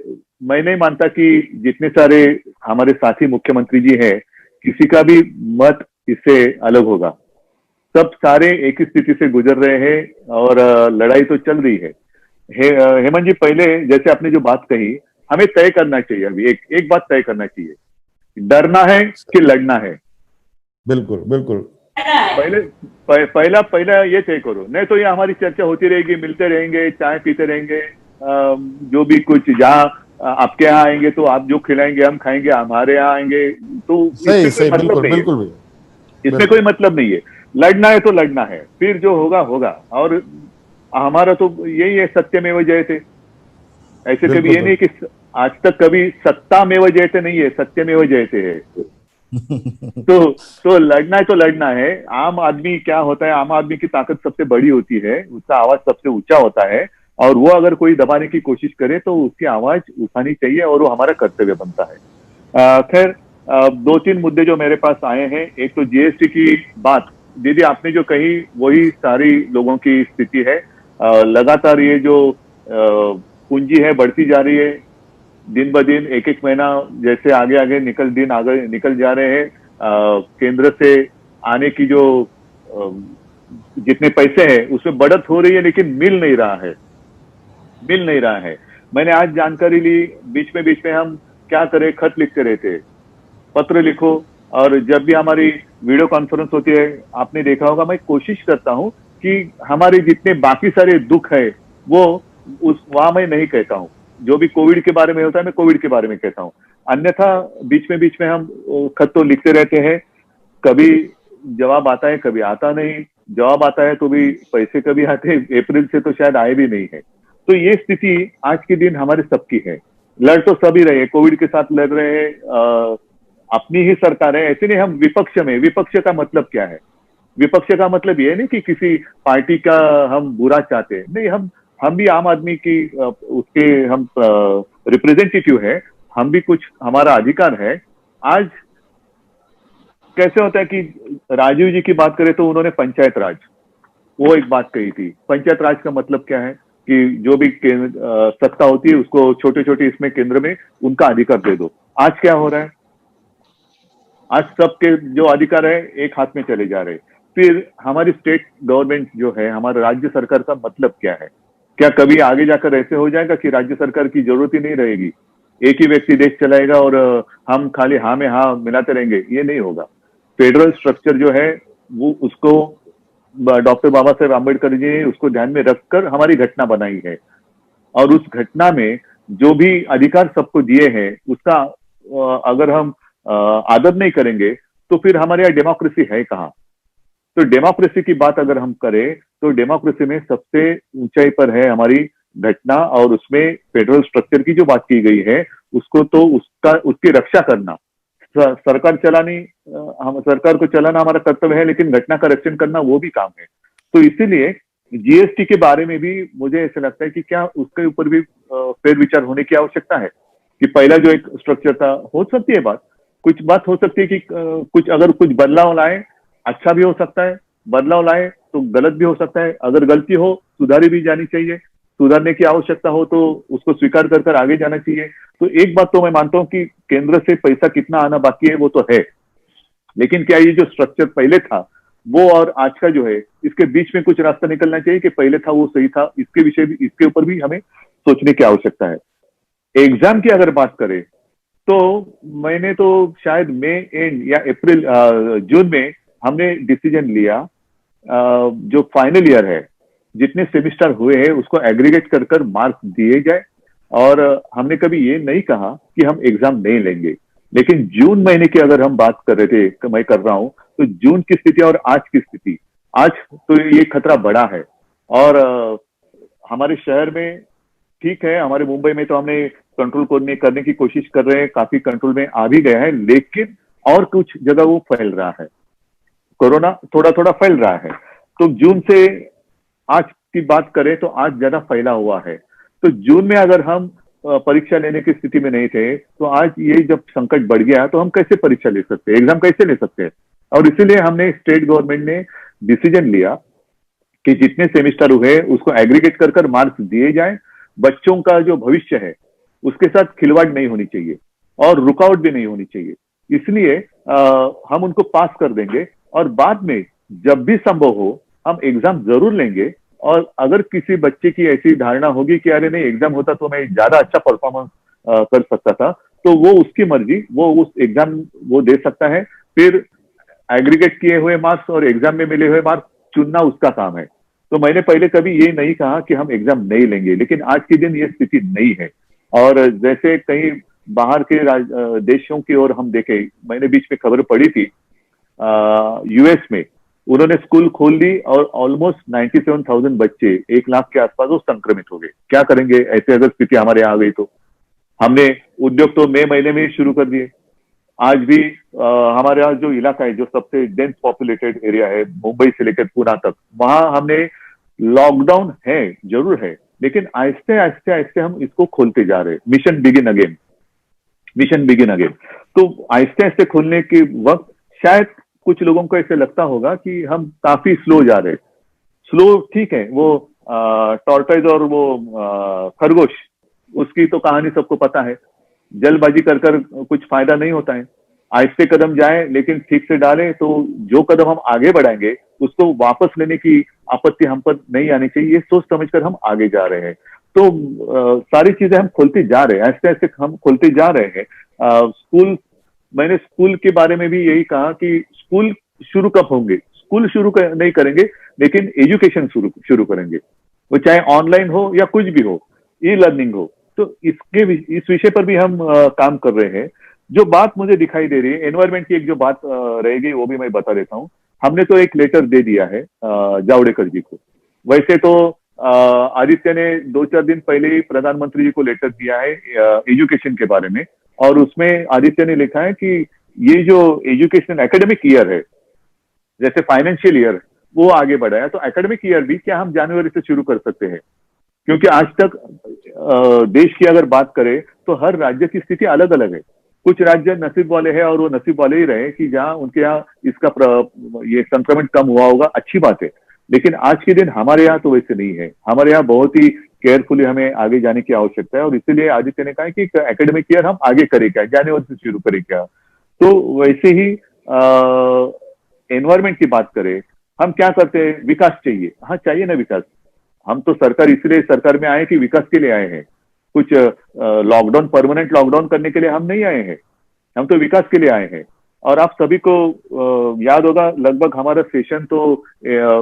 मैं नहीं मानता कि जितने सारे हमारे साथी मुख्यमंत्री जी हैं, किसी का भी मत इससे अलग होगा। सब सारे एक ही स्थिति से गुजर रहे हैं, और लड़ाई तो चल रही है। हेमंत जी, पहले जैसे आपने जो बात कही, हमें तय करना चाहिए, अभी एक बात तय करना चाहिए, डरना है कि लड़ना है। बिल्कुल बिल्कुल। पहला ये तय करो, नहीं तो ये हमारी चर्चा होती रहेगी, मिलते रहेंगे, चाय पीते रहेंगे, जो भी कुछ, जहाँ आपके यहाँ आएंगे तो आप जो खिलाएंगे हम खाएंगे, हमारे यहाँ आएंगे तो सही बिल्कुल बिल्कुल, इसमें कोई मतलब नहीं है। लड़ना है तो लड़ना है, फिर जो होगा होगा। और हमारा तो यही है, सत्यमेव जयते। ऐसे कभी ये नहीं कि आज तक कभी सत्तामेव जयते नहीं है, सत्यमेव जयते है। तो लड़ना है तो लड़ना है। आम आदमी क्या होता है, आम आदमी की ताकत सबसे बड़ी होती है, उसका आवाज सबसे ऊंचा होता है, और वो अगर कोई दबाने की कोशिश करे तो उसकी आवाज उठानी चाहिए, और वो हमारा कर्तव्य बनता है। खैर, 2-3 मुद्दे जो मेरे पास आए हैं। एक तो GST की बात, दीदी आपने जो कही वही सारी लोगों की स्थिति है। लगातार ये जो पूंजी है बढ़ती जा रही है, दिन ब दिन, एक महीना जैसे आगे निकल जा रहे हैं। केंद्र से आने की जो जितने पैसे हैं उसमें बढ़त हो रही है, लेकिन मिल नहीं रहा है। मैंने आज जानकारी ली, बीच में हम क्या करें, खत लिखते रहते, पत्र लिखो, और जब भी हमारी वीडियो कॉन्फ्रेंस होती है, आपने देखा होगा, मैं कोशिश करता हूं कि हमारे जितने बाकी सारे दुख है वो उस वहां मैं नहीं कहता हूँ। जो भी कोविड के बारे में होता है मैं कोविड के बारे में कहता हूँ। अन्यथा बीच में हम खत तो लिखते रहते हैं, कभी जवाब आता है कभी आता नहीं, जवाब आता है तो भी पैसे कभी आते हैं, अप्रैल से तो शायद आए भी नहीं है। तो ये स्थिति आज के दिन हमारे सबकी है। लड़ तो सभी रहे, कोविड के साथ लड़ रहे हैं, अपनी ही सरकार है, ऐसे नहीं हम विपक्ष में। विपक्ष का मतलब क्या है? विपक्ष का मतलब ये नहीं कि किसी पार्टी का हम बुरा चाहते हैं, नहीं, हम भी आम आदमी की उसके हम रिप्रेजेंटेटिव है, हम भी कुछ हमारा अधिकार है। आज कैसे होता है कि राजीव जी की बात करें तो उन्होंने पंचायत राज, वो एक बात कही थी। पंचायत राज का मतलब क्या है कि जो भी सत्ता होती है उसको छोटे छोटे इसमें केंद्र में उनका अधिकार दे दो। आज क्या हो रहा है? आज सबके जो अधिकार है एक हाथ में चले जा रहे हैं। फिर हमारी स्टेट गवर्नमेंट जो है, हमारा राज्य सरकार का मतलब क्या है? क्या कभी आगे जाकर ऐसे हो जाएगा कि राज्य सरकार की जरूरत ही नहीं रहेगी, एक ही व्यक्ति देश चलाएगा और हम खाली हाँ में हाँ मिलाते रहेंगे? ये नहीं होगा। फेडरल स्ट्रक्चर जो है वो उसको डॉक्टर बाबा साहेब आम्बेडकर जी ने उसको ध्यान में रखकर हमारी घटना बनाई है, और उस घटना में जो भी अधिकार सबको दिए हैं उसका अगर हम आदर नहीं करेंगे तो फिर हमारे यहाँ डेमोक्रेसी है कहाँ? तो डेमोक्रेसी की बात अगर हम करें तो डेमोक्रेसी में सबसे ऊंचाई पर है हमारी घटना, और उसमें फेडरल स्ट्रक्चर की जो बात की गई है उसको तो उसकी रक्षा करना, सरकार चलानी, हम सरकार को चलाना हमारा कर्तव्य है, लेकिन घटना का रक्षण करना वो भी काम है। तो इसीलिए जीएसटी के बारे में भी मुझे ऐसा लगता है कि क्या उसके ऊपर भी फेर विचार होने की आवश्यकता है कि पहला जो एक स्ट्रक्चर था, हो सकती है कुछ बात हो सकती है कि कुछ अगर कुछ बदलाव लाए अच्छा भी हो सकता है, बदलाव लाए तो गलत भी हो सकता है। अगर गलती हो सुधारी भी जानी चाहिए, सुधारने की आवश्यकता हो तो उसको स्वीकार कर आगे जाना चाहिए। तो एक बात तो मैं मानता हूं कि केंद्र से पैसा कितना आना बाकी है वो तो है, लेकिन क्या ये जो स्ट्रक्चर पहले था वो और आज का जो है इसके बीच में कुछ रास्ता निकलना चाहिए कि पहले था वो सही था? इसके विषय भी, इसके ऊपर भी हमें सोचने की आवश्यकता है। एग्जाम की अगर बात करें तो मैंने तो शायद मई एंड या अप्रैल जून में हमने डिसीजन लिया, जो फाइनल ईयर है जितने सेमिस्टर हुए हैं उसको एग्रीगेट कर मार्क्स दिए जाए, और हमने कभी ये नहीं कहा कि हम एग्जाम नहीं लेंगे। लेकिन जून महीने की अगर हम बात कर रहे थे, मैं कर रहा हूं, तो जून की स्थिति और आज की स्थिति, आज तो ये खतरा बड़ा है। और हमारे शहर में ठीक है, हमारे मुंबई में तो हमने कंट्रोल करने की कोशिश कर रहे हैं, काफी कंट्रोल में आ भी गया है, लेकिन और कुछ जगह वो फैल रहा है, कोरोना थोड़ा थोड़ा फैल रहा है। तो जून से आज की बात करें तो आज ज्यादा फैला हुआ है। तो जून में अगर हम परीक्षा लेने की स्थिति में नहीं थे तो आज ये जब संकट बढ़ गया तो हम कैसे परीक्षा ले सकते हैं, एग्जाम कैसे ले सकते हैं? और इसीलिए हमने स्टेट गवर्नमेंट ने डिसीजन लिया कि जितने सेमिस्टर हुए उसको एग्रीगेट कर मार्क्स दिए जाए। बच्चों का जो भविष्य है उसके साथ खिलवाड़ नहीं होनी चाहिए और रुकावट भी नहीं होनी चाहिए, इसलिए हम उनको पास कर देंगे, और बाद में जब भी संभव हो हम एग्जाम जरूर लेंगे। और अगर किसी बच्चे की ऐसी धारणा होगी कि अरे नहीं एग्जाम होता तो मैं ज्यादा अच्छा परफॉर्मेंस कर सकता था, तो वो उसकी मर्जी, वो उस एग्जाम वो दे सकता है। फिर एग्रीगेट किए हुए मार्क्स और एग्जाम में मिले हुए मार्क्स चुनना उसका काम है। तो मैंने पहले कभी ये नहीं कहा कि हम एग्जाम नहीं लेंगे, लेकिन आज के दिन ये स्थिति नहीं है। और जैसे कहीं बाहर के देशों की ओर हम देखें, मैंने बीच में खबर पड़ी थी यूएस में उन्होंने स्कूल खोल दी और ऑलमोस्ट 97,000 बच्चे, 1 लाख के आसपास वो संक्रमित हो गए। क्या करेंगे ऐसे अगर स्थिति हमारे यहाँ आ गई तो? हमने उद्योग तो मई महीने में ही शुरू कर दिए। आज भी हमारे यहाँ जो इलाका है, जो सबसे डेंस पॉपुलेटेड एरिया है, मुंबई से लेकर पुणे तक, वहां हमने लॉकडाउन है, जरूर है, लेकिन आहिस्ते आहिस्ते आहिस्ते हम इसको खोलते जा रहे हैं। Mission begin again, mission begin again. तो आहिस्ते आहिस्ते खोलने के वक्त शायद कुछ लोगों को ऐसे लगता होगा कि हम काफी स्लो जा रहे हैं। स्लो ठीक है, वो टॉर्टोइज और वो खरगोश, उसकी तो कहानी सबको पता है। जल्दबाजी कर कुछ फायदा नहीं होता है। आहिस्ते कदम जाए लेकिन ठीक से डालें तो जो कदम हम आगे बढ़ाएंगे उसको वापस लेने की आपत्ति हम पर नहीं आनी चाहिए। ये सोच समझकर हम आगे जा रहे हैं। तो सारी चीजें हम खोलते जा रहे हैं, आहिस्ते आहिस्ते हम खोलते जा रहे हैं। स्कूल, मैंने स्कूल के बारे में भी यही कहा कि स्कूल शुरू कब होंगे, स्कूल नहीं करेंगे, लेकिन एजुकेशन शुरू करेंगे, वो चाहे ऑनलाइन हो या कुछ भी हो, ई लर्निंग हो। तो इस विषय पर भी हम काम कर रहे हैं। जो बात मुझे दिखाई दे रही है एनवायरमेंट की, एक जो बात रहेगी वो भी मैं बता देता हूँ। हमने तो एक लेटर दे दिया है जावड़ेकर जी को। वैसे तो आदित्य ने 2-4 दिन पहले ही प्रधानमंत्री जी को लेटर दिया है एजुकेशन के बारे में, और उसमें आदित्य ने लिखा है कि ये जो एजुकेशन एकेडमिक ईयर है, जैसे फाइनेंशियल ईयर वो आगे बढ़ा है, तो एकेडमिक ईयर भी क्या हम जनवरी से शुरू कर सकते हैं? क्योंकि आज तक देश की अगर बात करें तो हर राज्य की स्थिति अलग अलग है। कुछ राज्य नसीब वाले हैं और वो नसीब वाले ही रहे कि जहां उनके यहाँ ये संक्रमण कम हुआ होगा, अच्छी बात है। लेकिन आज के दिन हमारे यहाँ तो वैसे नहीं है। हमारे यहाँ बहुत ही केयरफुली हमें आगे जाने की आवश्यकता है, और इसीलिए आदित्य ने कहा कि एकेडमिक ईयर हम आगे करें क्या, जनवरी से शुरू करें क्या। तो वैसे ही एनवायरमेंट की बात करें, हम क्या करते हैं, विकास चाहिए। हाँ चाहिए ना विकास, हम तो सरकार इसलिए सरकार में आए कि विकास के लिए आए हैं। कुछ लॉकडाउन, परमानेंट लॉकडाउन करने के लिए हम नहीं आए हैं, हम तो विकास के लिए आए हैं। और आप सभी को याद होगा, लगभग हमारा सेशन तो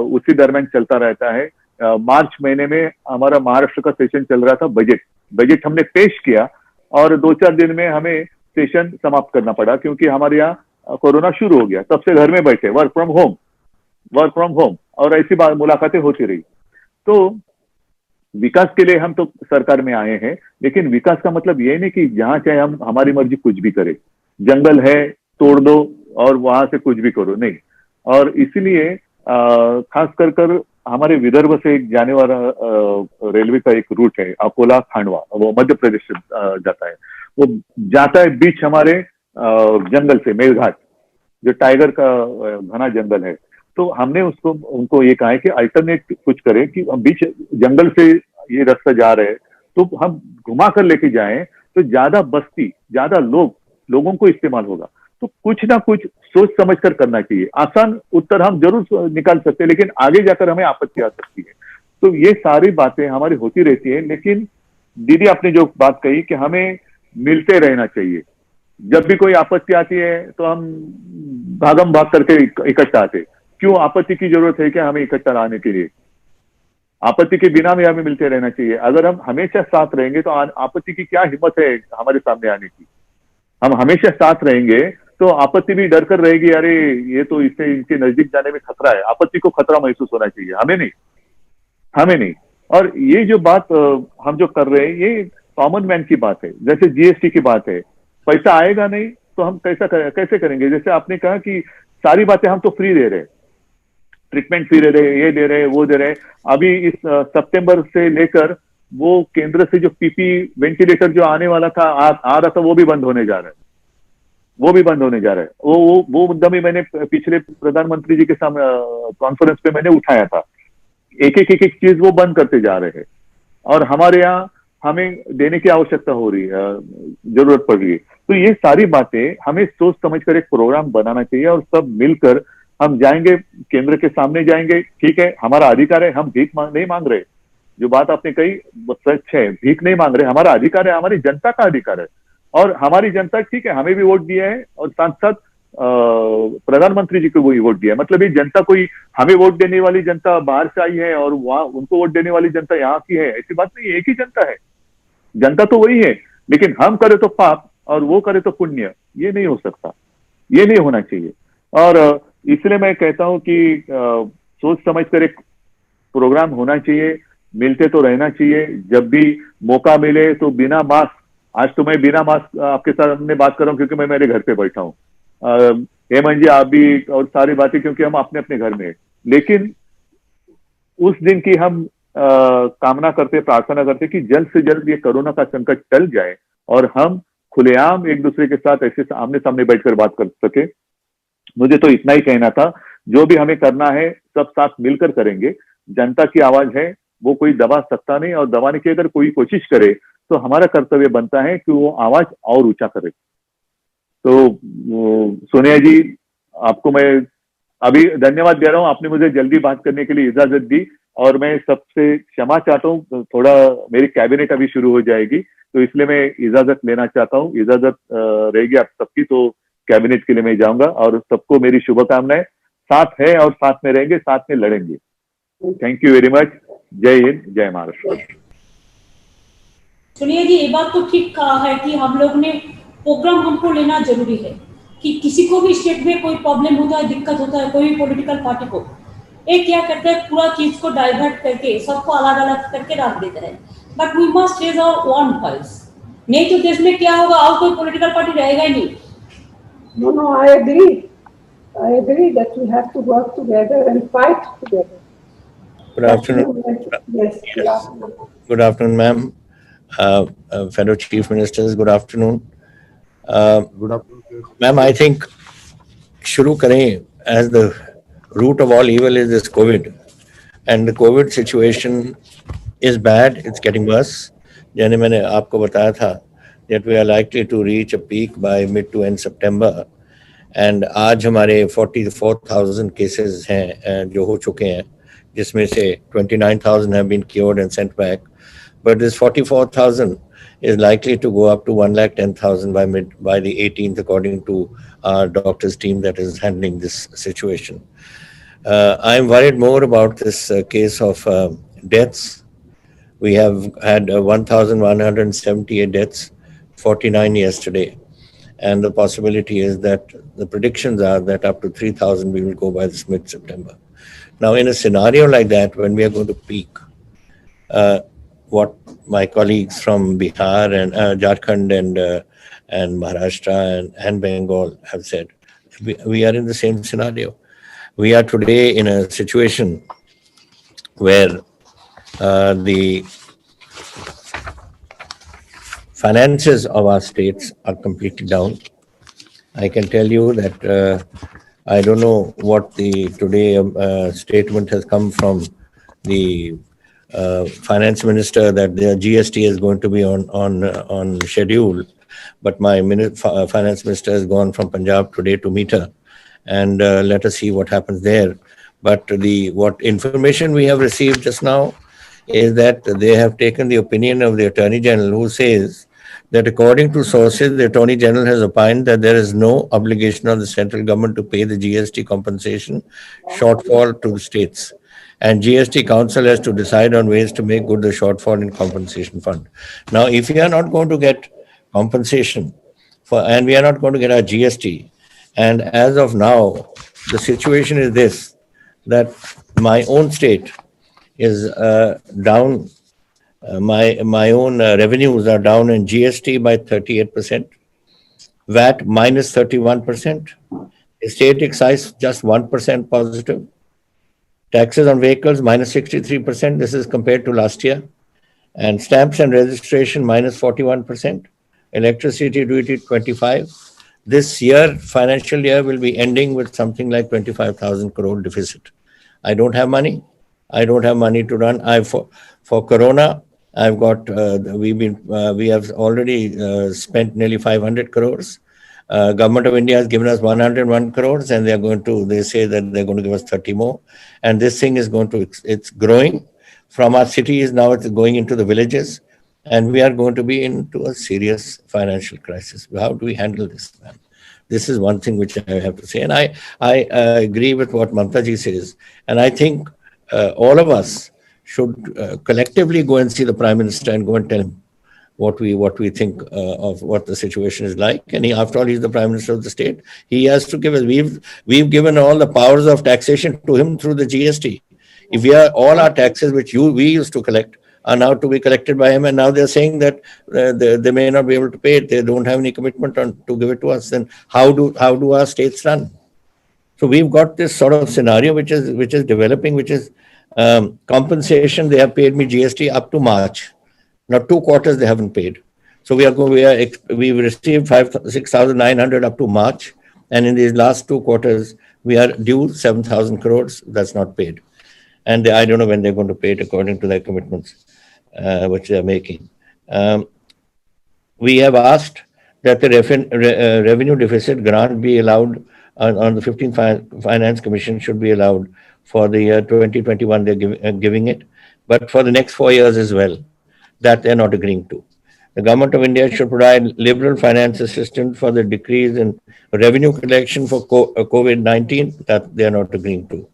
उसी दरमियान चलता रहता है। मार्च महीने में हमारा महाराष्ट्र का सेशन चल रहा था, बजट हमने पेश किया, और 2-4 दिन में हमें सेशन समाप्त करना पड़ा, क्योंकि हमारे यहाँ कोरोना शुरू हो गया। तब से घर में बैठे, वर्क फ्रॉम होम, और ऐसी बात मुलाकातें होती रही। तो विकास के लिए हम तो सरकार में आए हैं, लेकिन विकास का मतलब ये नहीं कि जहां चाहे हम हमारी मर्जी कुछ भी करें, जंगल है तोड़ दो और वहां से कुछ भी करो, नहीं। और इसलिए खास कर हमारे विदर्भ से एक जाने वाला रेलवे का एक रूट है, अकोला खांडवा, वो मध्य प्रदेश से जाता है। वो जाता है बीच हमारे जंगल से, मेलघाट, जो टाइगर का घना जंगल है। तो हमने उनको ये कहा है कि अल्टरनेट कुछ करें, कि हम बीच जंगल से ये रास्ता जा रहे हैं, तो हम घुमा कर लेके जाएं, तो ज्यादा बस्ती, ज्यादा लोगों को इस्तेमाल होगा। तो कुछ ना कुछ सोच समझ कर करना चाहिए। आसान उत्तर हम जरूर निकाल सकते हैं, लेकिन आगे जाकर हमें आपत्ति आ सकती है। तो ये सारी बातें हमारी होती रहती है। लेकिन दीदी आपने जो बात कही कि हमें मिलते रहना चाहिए, जब भी कोई आपत्ति आती है तो हम भागम भाग करके इकट्ठा आते। क्यों आपत्ति की जरूरत है क्या हमें इकट्ठा आने के लिए? आपत्ति के बिना भी हमें मिलते रहना चाहिए। अगर हम हमेशा साथ रहेंगे तो आपत्ति की क्या हिम्मत है हमारे सामने आने की? हम हमेशा साथ रहेंगे तो आपत्ति भी डर कर रहेगी, अरे ये तो इससे इनके नजदीक जाने में खतरा है। आपत्ति को खतरा महसूस होना चाहिए, हमें नहीं। और ये जो बात हम जो कर रहे हैं, ये कॉमन मैन की बात है। जैसे जीएसटी की बात है, पैसा आएगा नहीं तो हम कैसे करेंगे? जैसे आपने कहा कि सारी बातें हम तो फ्री दे रहे हैं, ट्रीटमेंट फ्री दे रहे, ये दे रहे, वो दे रहे। अभी इस सितंबर से लेकर वो केंद्र से जो पीपी वेंटिलेटर जो आने वाला था, आ रहा था, वो भी बंद होने जा रहा है। वो मुद्दा भी मैंने पिछले प्रधानमंत्री जी के सामने कॉन्फ्रेंस पे मैंने उठाया था। एक चीज वो बंद करते जा रहे हैं, और हमारे यहाँ हमें देने की आवश्यकता हो रही है, जरूरत पड़ रही है। तो ये सारी बातें हमें सोच समझ कर एक प्रोग्राम बनाना चाहिए, और सब मिलकर हम जाएंगे, केंद्र के सामने जाएंगे। ठीक है, हमारा अधिकार है, हम भीख नहीं मांग रहे। जो बात आपने कही वो सच है, भीख नहीं मांग रहे, हमारा अधिकार है, हमारी जनता का अधिकार है। और हमारी जनता, ठीक है, हमें भी वोट दिया है, और साथ साथ प्रधानमंत्री जी को भी वोट दिया है। मतलब ये जनता कोई हमें वोट देने वाली जनता बाहर से आई है और वहां उनको वोट देने वाली जनता यहाँ की है, ऐसी बात नहीं। एक ही जनता है, जनता तो वही है, लेकिन हम करे तो पाप और वो करे तो पुण्य, ये नहीं हो सकता, ये नहीं होना चाहिए। और इसलिए मैं कहता हूं कि सोच समझ कर एक प्रोग्राम होना चाहिए, मिलते तो रहना चाहिए। जब भी मौका मिले तो बिना मास्क, आज तो मैं बिना मास्क आपके सामने बात कर रहा हूं क्योंकि मैं मेरे घर पे बैठा हूँ। हेमंत जी, आप भी, और सारी बातें, क्योंकि हम अपने अपने घर में हैं। लेकिन उस दिन की हम कामना करते, प्रार्थना करते कि जल्द से जल्द ये कोरोना का संकट टल जाए और हम खुलेआम एक दूसरे के साथ ऐसे आमने सामने बैठकर बात कर सके। मुझे तो इतना ही कहना था, जो भी हमें करना है सब साथ मिलकर करेंगे। जनता की आवाज है, वो कोई दबा सकता नहीं, और दबाने की अगर कोई कोशिश करे तो हमारा कर्तव्य बनता है कि वो आवाज और ऊंचा करे। तो सोनिया जी, आपको मैं अभी धन्यवाद दे रहा हूं, आपने मुझे जल्दी बात करने के लिए इजाजत दी, और मैं सबसे क्षमा चाहता हूं। थोड़ा मेरी कैबिनेट अभी शुरू हो जाएगी, तो इसलिए मैं इजाजत लेना चाहता हूं। इजाजत रहेगी आप सबकी तो कैबिनेट के लिए मैं जाऊंगा, और सबको मेरी शुभकामनाएं। साथ है और साथ में रहेंगे, साथ में लड़ेंगे। Thank you very much. जय हिंद, जय महाराष्ट्र। सुनिए जी, ये बात तो ठीक कहा है कि हम लोग ने प्रोग्राम हमको लेना जरूरी है कि किसी को भी स्टेट में कोई प्रॉब्लम होता है, दिक्कत होता है, कोई भी पॉलिटिकल पार्टी को, एक क्या करते हैं, पूरा चीज को डाइवर्ट करके सबको अलग अलग करके रख देते हैं। But we must raise our one voice, नहीं तो देश में क्या होगा, और कोई पॉलिटिकल पार्टी रहेगा ही नहीं। No, I agree. I agree that we have to work together and fight together. Good afternoon. Yes. Yes. Good afternoon, ma'am. Fellow Chief Ministers, good afternoon. Good afternoon. Ma'am, I think शुरू करें, as the root of all evil is this COVID, and the COVID situation is bad. It's getting worse. जैसे मैंने आपको बताया था that we are likely to reach a peak by mid to end September. And आज हमारे 44,000 cases हैं जो हो चुके हैं, जिसमें से 29,000 have been cured and sent back. But this 44,000 is likely to go up to 110,000 by the 18th, according to our doctors team that is handling this situation. I am worried more about this case of deaths. We have had 1,178 deaths, 49 yesterday. And the possibility is that the predictions are that up to 3,000 we will go by this mid-September. Now, in a scenario like that, when we are going to peak, what my colleagues from Bihar and Jharkhand and Maharashtra and Bengal have said, we are in the same scenario. We are today in a situation where the finances of our states are completely down. I can tell you that I don't know what the today statement has come from the finance minister that the GST is going to be on schedule, but my finance minister has gone from Punjab today to meet her, and let us see what happens there. But what information we have received just now is that they have taken the opinion of the Attorney General, who says that according to sources, the Attorney General has opined that there is no obligation of the central government to pay the GST compensation shortfall to the states. And GST Council has to decide on ways to make good the shortfall in compensation fund. Now, if we are not going to get compensation and we are not going to get our GST, and as of now, the situation is this, that my own state is down. My own revenues are down in GST by 38%, VAT minus 31%, state excise just 1% positive, taxes on vehicles minus 63%, this is compared to last year, and stamps and registration minus 41%, electricity duty 25%. This year, financial year, will be ending with something like 25,000 crore deficit. I don't have money. I don't have money to run. For Corona, I've got, we have already spent nearly 500 crores. Government of India has given us 101 crores, and they say that they're going to give us 30 more. And this thing is it's growing from our cities. Now it's going into the villages, and we are going to be into a serious financial crisis. How do we handle this, man? This is one thing which I have to say. And I agree with what Mamta ji says. And I think all of us should collectively go and see the Prime Minister and go and tell him what we think of what the situation is like. And after all, he's the Prime Minister of the state. He has to give us. We've given all the powers of taxation to him through the GST. If all our taxes which we used to collect are now to be collected by him, and now they're saying that they may not be able to pay it. They don't have any commitment to give it to us. Then how do our states run? So we've got this sort of scenario which is developing, which is compensation. They have paid me GST up to March. Now 2 quarters they haven't paid. So we've received 6,900 up to March, and in these last 2 quarters we are due 7,000 crores. That's not paid, and I don't know when they're going to pay it according to their commitments, which they are making. We have asked that the revenue deficit grant be allowed on the 15th Finance Commission should be allowed for the year 2021. They're giving it, but for the next 4 years as well. That they're not agreeing to. The government of India should provide liberal finance assistance for the decrease in revenue collection for COVID-19 that they are not agreeing to.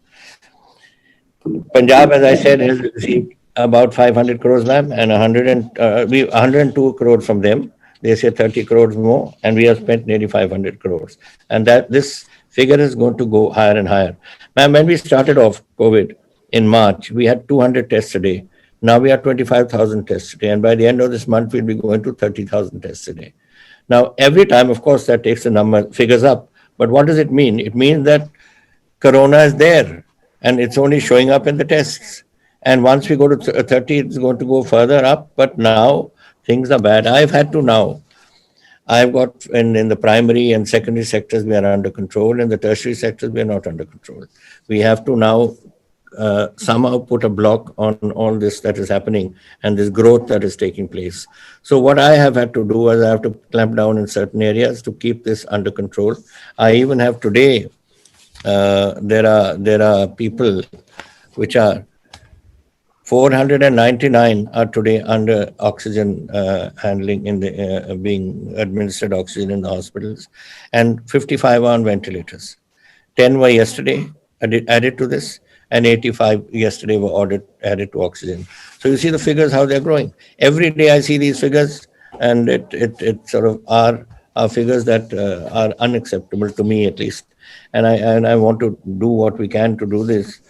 Punjab, as I said, has received about 500 crores, ma'am, and 102 crores from them. They say 30 crores more, and we have spent nearly 500 crores. And that this figure is going to go higher and higher. Ma'am, when we started off COVID in March, we had 200 tests a day. Now we are 25,000 tests a day. And by the end of this month, we'll be going to 30,000 tests a day. Now, every time, of course, that takes the number figures up. But what does it mean? It means that Corona is there and it's only showing up in the tests. And once we go to 30, it's going to go further up. But now things are bad. I've got in the primary and secondary sectors, we are under control. In the tertiary sectors, we are not under control. We have to now somehow put a block on all this that is happening and this growth that is taking place. So what I have had to do is I have to clamp down in certain areas to keep this under control. I even have today, there are people which are 499 are today under oxygen handling in the being administered oxygen in the hospitals, and 55 are on ventilators. 10 were yesterday added to this, and 85 yesterday were added to oxygen. So you see the figures, how they're growing. Every day I see these figures, and it sort of are figures that are unacceptable to me, at least. And I want to do what we can to do this,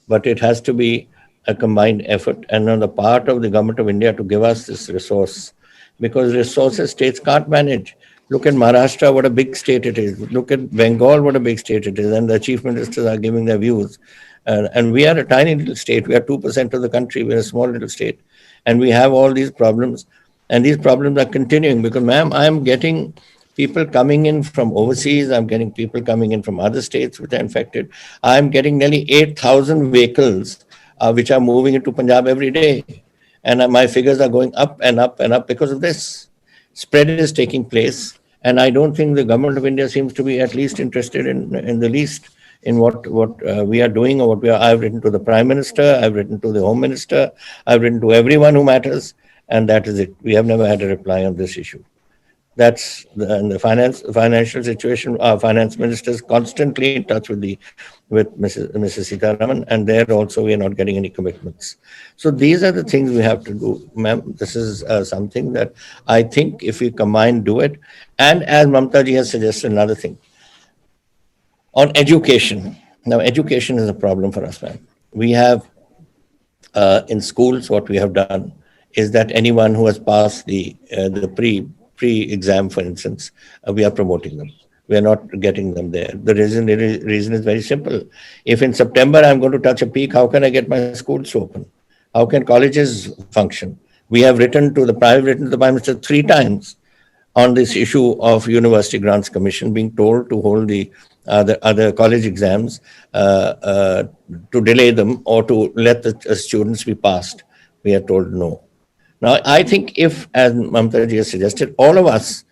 but it has to be a combined effort and on the part of the government of India to give us this resource, because resources states can't manage. Look at Maharashtra, what a big state it is. Look at Bengal, what a big state it is. And the chief ministers are giving their views. And we are a tiny little state. We are 2% of the country. We're a small little state. And we have all these problems. And these problems are continuing because, ma'am, I'm getting people coming in from overseas. I'm getting people coming in from other states which are infected. I'm getting nearly 8,000 vehicles which are moving into Punjab every day. And my figures are going up and up and up because of this. Spread is taking place. And I don't think the government of India seems to be at least interested in the least in what we are doing or what we are. I've written to the Prime Minister, I've written to the Home Minister, I've written to everyone who matters, and that is it. We have never had a reply on this issue. That's the financial situation. Our finance minister is constantly in touch with Mrs. Sitaraman, and there also we are not getting any commitments. So these are the things we have to do, ma'am. This is something that I think if we combine, do it. And as Mamta ji has suggested, another thing on education. Now, education is a problem for us, ma'am. We have in schools, what we have done is that anyone who has passed the pre-exam, for instance, we are promoting them. We are not getting them there. The reason is very simple. If in September I'm going to touch a peak, how can I get my schools to open? How can colleges function? We have written to the Prime Minister 3 times on this issue of University Grants Commission being told to hold the other college exams, to delay them or to let the students be passed. We are told no. Now, I think if, as Mamta ji has suggested, all of us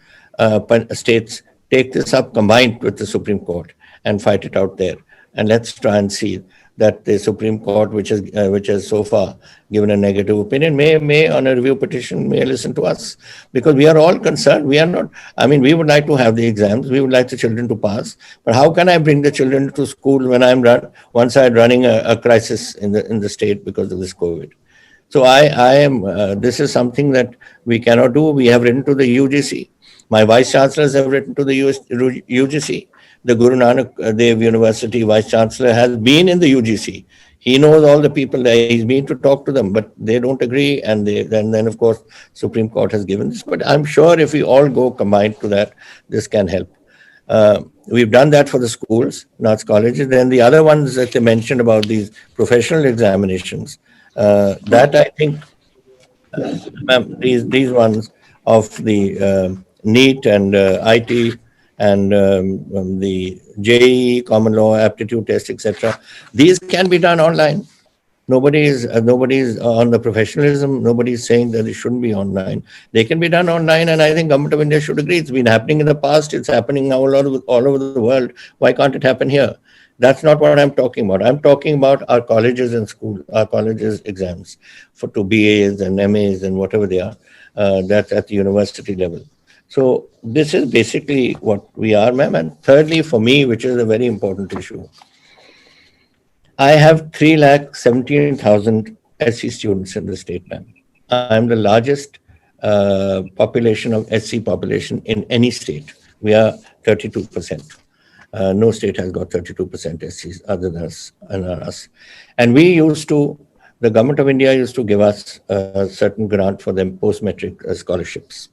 states take this up combined with the Supreme Court and fight it out there. And let's try and see that the Supreme Court, which has so far given a negative opinion, may on a review petition, may listen to us. Because we are all concerned. We are not, I mean, we would like to have the exams. We would like the children to pass. But how can I bring the children to school when I'm one side running a crisis in the state because of this COVID? So I am, this is something that we cannot do. We have written to the UGC. My vice chancellors have written to the UGC. The Guru Nanak Dev University vice chancellor has been in the UGC. He knows all the people there. He's been to talk to them, but they don't agree. And then of course, Supreme Court has given this. But I'm sure if we all go combined to that, this can help. We've done that for the schools, not colleges. Then the other ones that they mentioned about these professional examinations, that I think these ones of the NEET and IT and the JEE, common law, aptitude test, etc. These can be done online. Nobody's on the professionalism. Nobody's saying that it shouldn't be online. They can be done online, and I think Government of India should agree. It's been happening in the past. It's happening now all over the world. Why can't it happen here? That's not what I'm talking about. I'm talking about our colleges and schools, our colleges exams to BAs and MAs and whatever they are. That's at the university level. So this is basically what we are, ma'am. And thirdly, for me, which is a very important issue, I have 3,17,000 SC students in the state, ma'am. I'm the largest population of SC population in any state. We are 32%. No state has got 32% SCs other than us. And the government of India used to give us a certain grant for them post-metric scholarships.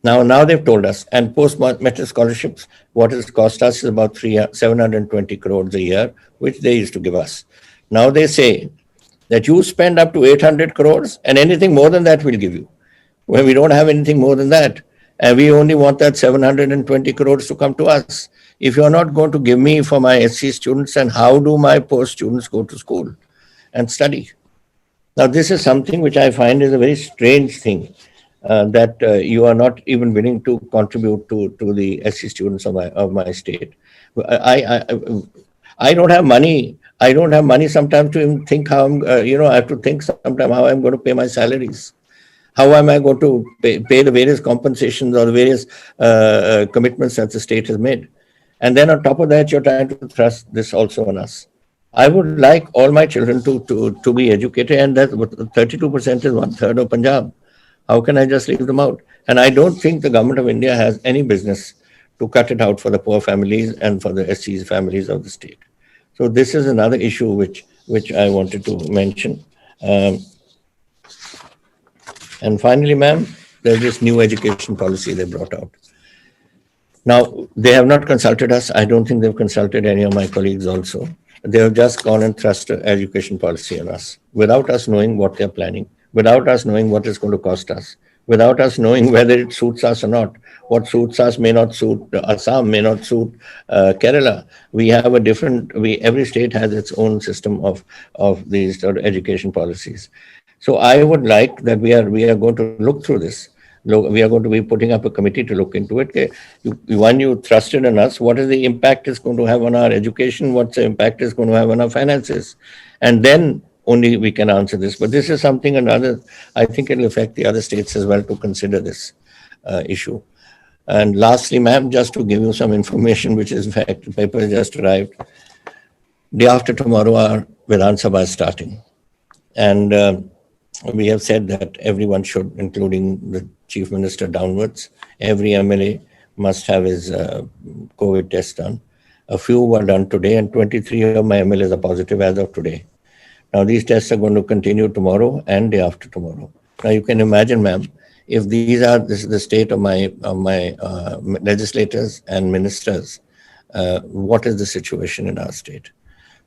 Now they've told us, and post-metric scholarships, what it cost us is about 720 crores a year, which they used to give us. Now they say that you spend up to 800 crores and anything more than that we'll give you. When we don't have anything more than that, and we only want that 720 crores to come to us. If you're not going to give me for my SC students, then how do my post students go to school and study? Now, this is something which I find is a very strange thing. That you are not even willing to contribute to the SC students of my state. I don't have money. I don't have money sometimes to even think how I'm, I have to think sometimes how I'm going to pay my salaries. How am I going to pay the various compensations or the various commitments that the state has made? And then on top of that, you're trying to thrust this also on us. I would like all my children to be educated, and that 32% is 1/3 of Punjab. How can I just leave them out? And I don't think the government of India has any business to cut it out for the poor families and for the SCs families of the state. So this is another issue which I wanted to mention. And finally, ma'am, there's this new education policy they brought out. Now, they have not consulted us. I don't think they've consulted any of my colleagues also. They have just gone and thrust an education policy on us without us knowing what they're planning, without us knowing what it's going to cost us, without us knowing whether it suits us or not. What suits us may not suit Assam, may not suit Kerala. We have every state has its own system of these sort of education policies. So I would like that we are going to look through this. We are going to be putting up a committee to look into it. When you thrusted on us, what is the impact it's going to have on our education? What's the impact it's going to have on our finances? And then only we can answer this. But this is something I think it will affect the other states as well to consider this issue. And lastly, ma'am, just to give you some information, which is in fact, the paper has just arrived. Day after tomorrow, our Vidhan Sabha is starting. And we have said that everyone should, including the Chief Minister downwards, every MLA must have his COVID test done. A few were done today, and 23 of my MLAs are positive as of today. Now, these tests are going to continue tomorrow and day after tomorrow. Now, you can imagine, ma'am, if this is the state of my legislators and ministers, what is the situation in our state?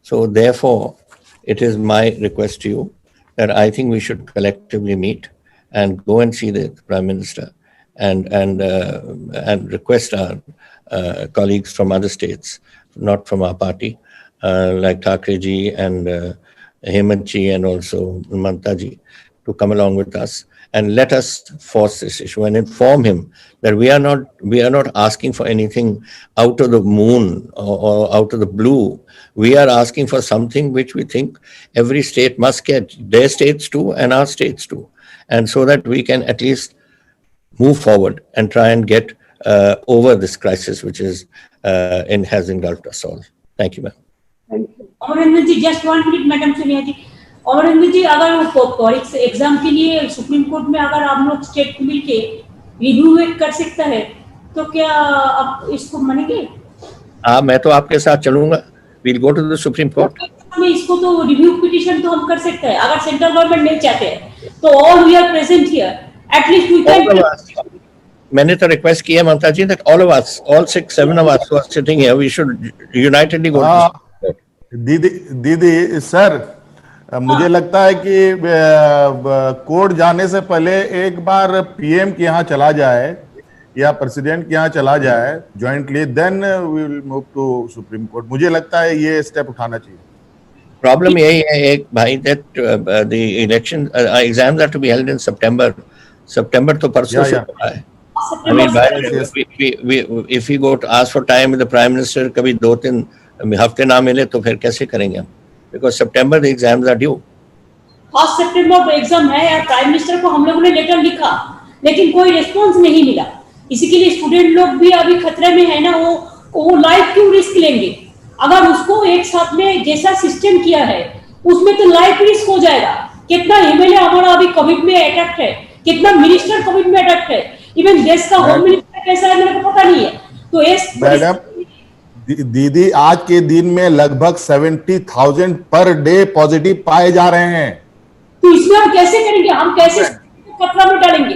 So, therefore, it is my request to you that I think we should collectively meet and go and see the Prime Minister and request our colleagues from other states, not from our party, like Thackeray ji and Hemant ji and also Mamta ji, to come along with us and let us force this issue and inform him that we are not asking for anything out of the moon or out of the blue. We are asking for something which we think every state must get, their states too and our states too, and so that we can at least move forward and try and get over this crisis which has engulfed us all. Thank you, ma'am. Thank you. Amarendra ji, just 1 minute, madam Sonia ji. Amarendra ji, अगर वो exam के लिए supreme court में अगर आप लोग state को मिलके रिव्यू कर सकता है, तो क्या आप इसको मानेंगे? हाँ, मैं तो आपके साथ चलूंगा. We'll go to the Supreme Court. इसको तो रिव्यू पिटीशन तो हम कर सकते हैं. अगर सेंट्रल गवर्नमेंट नहीं चाहते हैं, तो all we are present here. At least we can. मैंने तो रिक्वेस्ट की है ममता जी that all of us, all 6-7 of us who are sitting here, we should unitedly go to the Supreme Court. दीदी sir, मुझे लगता है कि कोर्ट जाने से पहले एक बार पीएम के यहाँ चला जाए या प्रेसिडेंट के यहाँ चला जाए jointly, then we will move to Supreme Court. मुझे लगता है ये स्टेप उठाना चाहिए. प्रॉब्लम यही है एक भाई that the election exams are to be held in September तो परसों से हुआ है. I mean, if we go to ask for time with the Prime Minister, कभी 2-3 हफ्ते ना मिले तो फिर कैसे करेंगे हम? Because September the exams are due. 1 सितंबर को एग्जाम है यार. प्राइम मिनिस्टर को हम लोगों ने लेटर लिखा, लेकिन कोई रिस्पॉन्स नहीं मिला। इसी के लिए स्टूडेंट लोग भी अभी खतरे में है ना, वो लाइफ क्यों रिस्क लेंगे? अगर उसको एक साथ में जैसा सिस्टम किया है उसमें तो लाइफ रिस्क हो जाएगा। कितना एमएलए हमारा अभी कोविड में अटैक है, कितना मिनिस्टर कोविड में अटैक है, इवन देश का होम मिनिस्टर कैसा है मेरे को पता नहीं है। तो मैडम दीदी, आज के दिन में लगभग 70,000 पर डे पॉजिटिव पाए जा रहे हैं। तो इसमें हम कैसे करेंगे? हम कैसे खतरा में डालेंगे?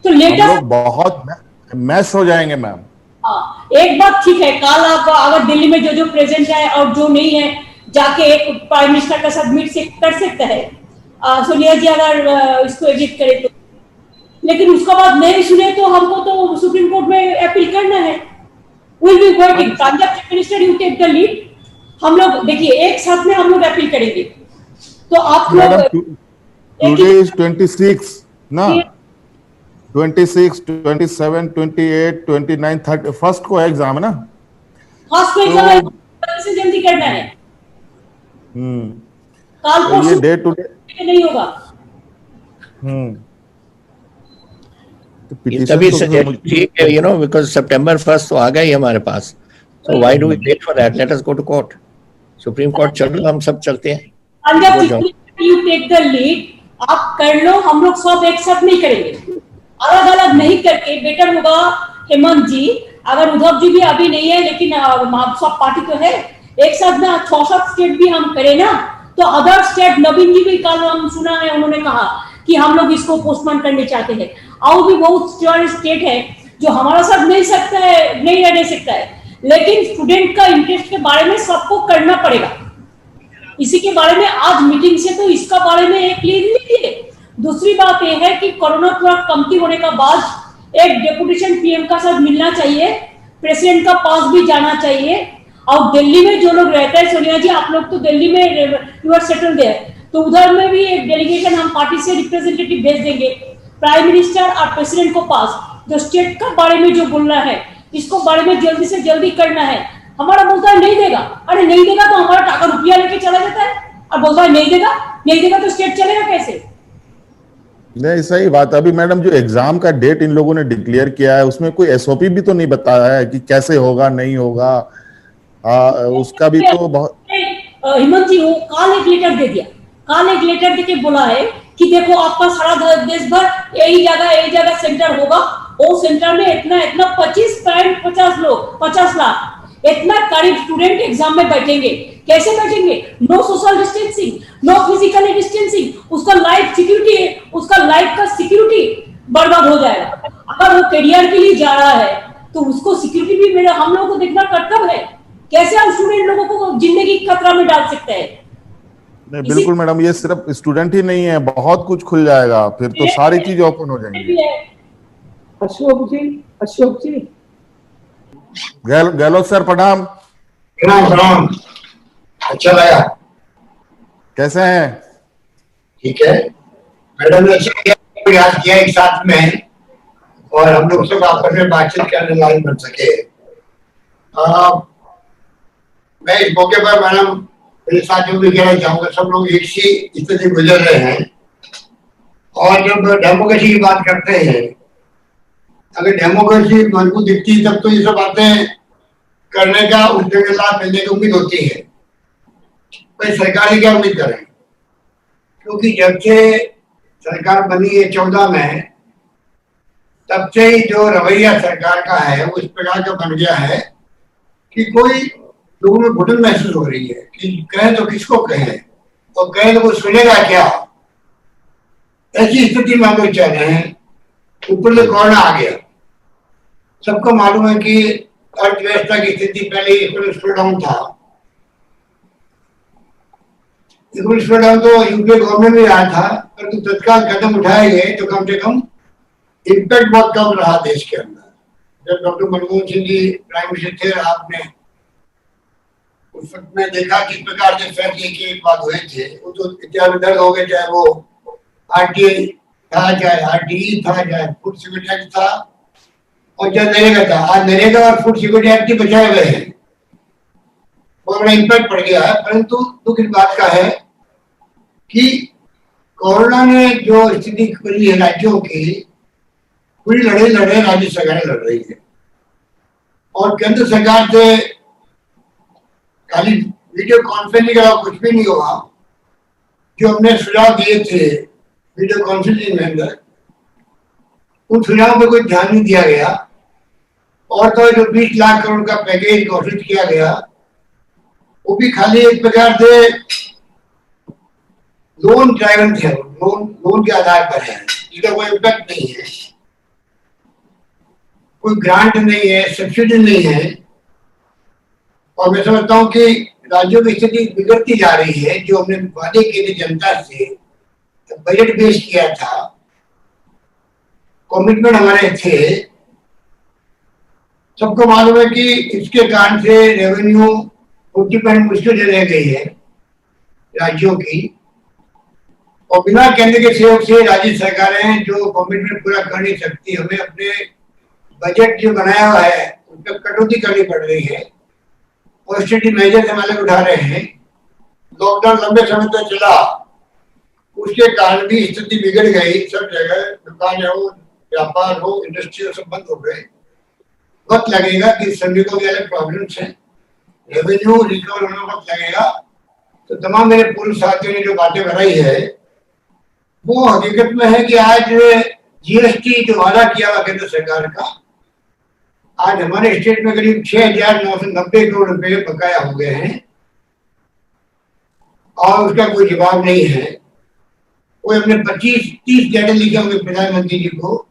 तो लेटर बहुत मैस हो जाएंगे मैम। हाँ, एक बात ठीक है, कल आप अगर दिल्ली में जो प्रेजेंट है और जो नहीं है जाके एक प्राइम मिनिस्टर के साथ मीट से कर सकता है, सोनिया जी अगर इसको एग्जिट करे तो। लेकिन उसका बाद नहीं सुने तो हमको तो सुप्रीम कोर्ट में अपील करना है। Will be working, Punjab chief minister you take the lead. हम लोग देखिए एक साथ में हम लोग अपील करेंगे। तो आप लोग टुडे इज 26 ना, 26, 27, 28, 29, 30 फर्स्ट को एग्जाम है ना। फर्स्ट को एग्जाम से जल्दी करना है। काल को ये डे टू डे नहीं होगा। तभी ठीक है, you know, because September 1st तो आ गया ही हमारे पास। So why do we wait for that? Let us go to court. Supreme Court चल लो, हम सब चलते हैं। Punjab you take the lead, आप कर लो, हम लोग सब एक साथ नहीं करेंगे, अलग अलग नहीं करके बेटर होगा। हेमंत जी, अगर उद्धव जी भी अभी नहीं है लेकिन सब पार्टी तो है, एक साथ ना 6-7 स्टेट भी हम करें ना, तो अदर स्टेट, नवीन जी भी कल हम सुना है उन्होंने कहा कि हम लोग इसको पोस्टपोन करने चाहते हैं। और भी बहुत स्टेट है जो हमारा साथ नहीं सकता है, नहीं रह सकता है, लेकिन स्टूडेंट का इंटरेस्ट के बारे में सबको करना पड़ेगा। इसी के बारे में आज मीटिंग से तो इसका बारे में एक क्लियरिटी है। दूसरी बात यह है कि कोरोना थोड़ा कमती होने का बाद एक डेपुटेशन पीएम का साथ मिलना चाहिए, प्रेसिडेंट का पास भी जाना चाहिए। और दिल्ली में जो लोग रहते हैं, सोनिया जी आप लोग तो दिल्ली में यू आर सेटल्ड है, तो उधर में भी एक डेलीगेशन हम पार्टी से रिप्रेजेंटेटिव भेज देंगे प्राइम मिनिस्टर और प्रेसिडेंट को पास, जो स्टेट का बारे में जो बोलना है इसको बारे में जल्दी से जल्दी करना है। हमारा बोलता है नहीं देगा, अरे नहीं देगा तो हमारा टाका रुपया लेके चला जाता है और बोलता है नहीं देगा, नहीं देगा तो स्टेट चलेगा कैसे? नहीं, सही बात। अभी मैडम जो एग्जाम का डेट इन लोगों ने डिक्लेयर किया है उसमें कोई एसओपी भी तो नहीं बताया है कि कैसे होगा नहीं होगा। उसका भी तो बहुत हेमंत जी, वो काल एक लेटर दे दिया, काल एक लेटर देके बोला है कि देखो आपका सारा देश भर यही जगह सेंटर होगा, वो सेंटर में इतना 50 लाख इतना करीब स्टूडेंट एग्जाम में बैठेंगे। कैसे बैठेंगे? No social distancing, no physical distancing, उसका लाइफ सिक्योरिटी है, उसका लाइफ का सिक्योरिटी बर्बाद हो जाएगा। अगर वो करियर के लिए जा रहा है तो उसको सिक्योरिटी भी मेरा हम लोगों को देखना कर्तव्य है। कैसे हम स्टूडेंट लोगों को जिंदगी खतरा में डाल सकते हैं? नहीं, बिल्कुल मैडम, ये सिर्फ स्टूडेंट ही नहीं है, बहुत कुछ खुल जाएगा, फिर तो सारी चीजें ओपन हो जाएंगी। अशोक जी गहलोत सर प्रणाम। प्रणाम। अच्छा लगा। कैसे हैं? ठीक है मैडम ने अच्छा प्रयास किया एक साथ में, और हम लोग सब आपस में बातचीत करने लायक बन सके। मैं इस मौके पर मैडम मेरे साथियों भी कहना चाहूंगा, सब लोग एक सी स्थिति गुजर रहे हैं, और जब डेमोक्रेसी की बात करते हैं, अगर डेमोक्रेसी मजबूत दिखती है तब तो ये सब बातें करने का, उस जगह लाभ मिलने की उम्मीद होती है। भाई सरकार की क्या उम्मीद करें, क्योंकि जब से सरकार बनी है 14 में, तब से ही जो रवैया सरकार का है वो इस प्रकार का बन गया है कि कोई लोगों में घुटन महसूस हो रही है कि कहें तो किसको कहें और कहें तो वो सुनेगा क्या। ऐसी स्थिति में हम लोग चल रहे हैं। ऊपर से कोरोना आ गया, सबको मालूम है कि अर्थव्यवस्था की स्थिति पहले इकोनॉमिक स्लोडाउन था। इकोनॉमिक स्लोडाउन तो यूपीए गवर्नमेंट में आया था, परंतु तत्काल कदम उठाए गए तो कम से कम इम्पैक्ट बहुत कम रहा देश के अंदर। जब doctor Manmohan Singh ji prime minister थे, आपने उस वक्त में देखा किस प्रकार से फैसले के बाद हुए थे। वो तो इत्यादि दर्द हो गए, चाहे वो आरटीआई था, चाहे आरटीई था, चाहे फूड सिक्योरिटी एक्ट था, और चाहे नरेगा था। आज नरेगा और फूड सिक्योरिटी एक्ट ही बचाए गए हैं, बहुत बड़ा इम्पैक्ट पड़ गया है। परंतु दुख इस बात का है कि कोरोना ने जो स्थिति खुली है राज्यों की, पूरी लड़ाई राज्य सरकारें लड़ रही है और केंद्र सरकार से खाली वीडियो कॉन्फ्रेंसिंग के अलावा कुछ भी नहीं हुआ। जो हमने सुझाव दिए थे वीडियो कॉन्फ्रेंसिंग में अंदर, उन सुझावों पर कोई ध्यान नहीं दिया गया। और तो जो 20 लाख करोड़ का पैकेज घोषित किया गया, वो भी खाली एक प्रकार से लोन ड्राइवन थे, लोन के आधार पर है, जिसका कोई इम्पैक्ट नहीं है, कोई ग्रांट नहीं है, सब्सिडी नहीं है। और मैं समझता हूँ कि राज्यों की स्थिति बिगड़ती जा रही है। जो हमने वादे किए थे जनता से, बजट पेश किया था, कमिटमेंट हमारे थे, सबको मालूम है कि इसके कारण से रेवेन्यू 40% मुश्किल रह गई है राज्यों की। और बिना केंद्र के सहयोग से राज्य सरकारें जो कमिटमेंट पूरा कर नहीं सकती, हमें अपने बजट जो बनाया हुआ है उस पर कटौती करनी पड़ रही है। ऑस्टेरिटी मेजर हमारे उठा रहे हैं। लॉकडाउन लंबे समय तक चला, उसके कारण भी स्थिति बिगड़ गई। सब जगह दुकानें हो, व्यापार हो, इंडस्ट्री सब बंद हो गए। वक्त लगेगा कि श्रमिकों के अलग प्रॉब्लम्स हैं, रेवेन्यू रिकवर होने में वक्त लगेगा। तो तमाम मेरे पूर्व साथियों ने जो बातें बनाई है वो हकीकत में है कि आज जीएसटी जो वादा किया हुआ केंद्र सरकार का, आज हमारे स्टेट में करीब 6,990 करोड़ रुपए बकाया हो गए हैं और उसका कोई जवाब नहीं है। कोई हमने 25-30 लेटर लिखे होंगे प्रधानमंत्री जी को,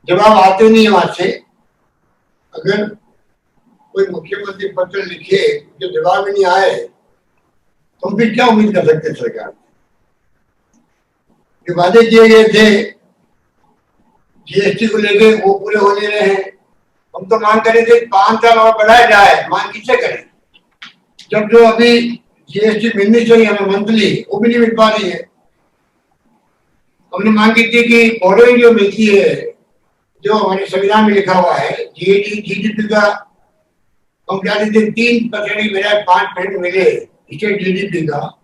जवाब आते नहीं है वहां से। अगर कोई मुख्यमंत्री पत्र लिखे जो जवाब ही नहीं आए तो हम फिर क्या उम्मीद कर सकते हैं सरकार? जो वादे किए गए थे जीएसटी को लेके वो पूरे हो नहीं रहे हैं। हम तो मांग कर रहे थे 5 साल और बढ़ाया जाए। मांग किससे करें जब जो अभी जीएसटी मिलनी चाहिए हमें मंथली, वो भी नहीं मिल पा रही है। हमने मांग की थी कि बोरोइंग जो मिलती है, जो हमारे संविधान में लिखा हुआ है, जीडीपी का हम क्या देते 3% की बजाय 5% मिले स्टेट जीडीपी का।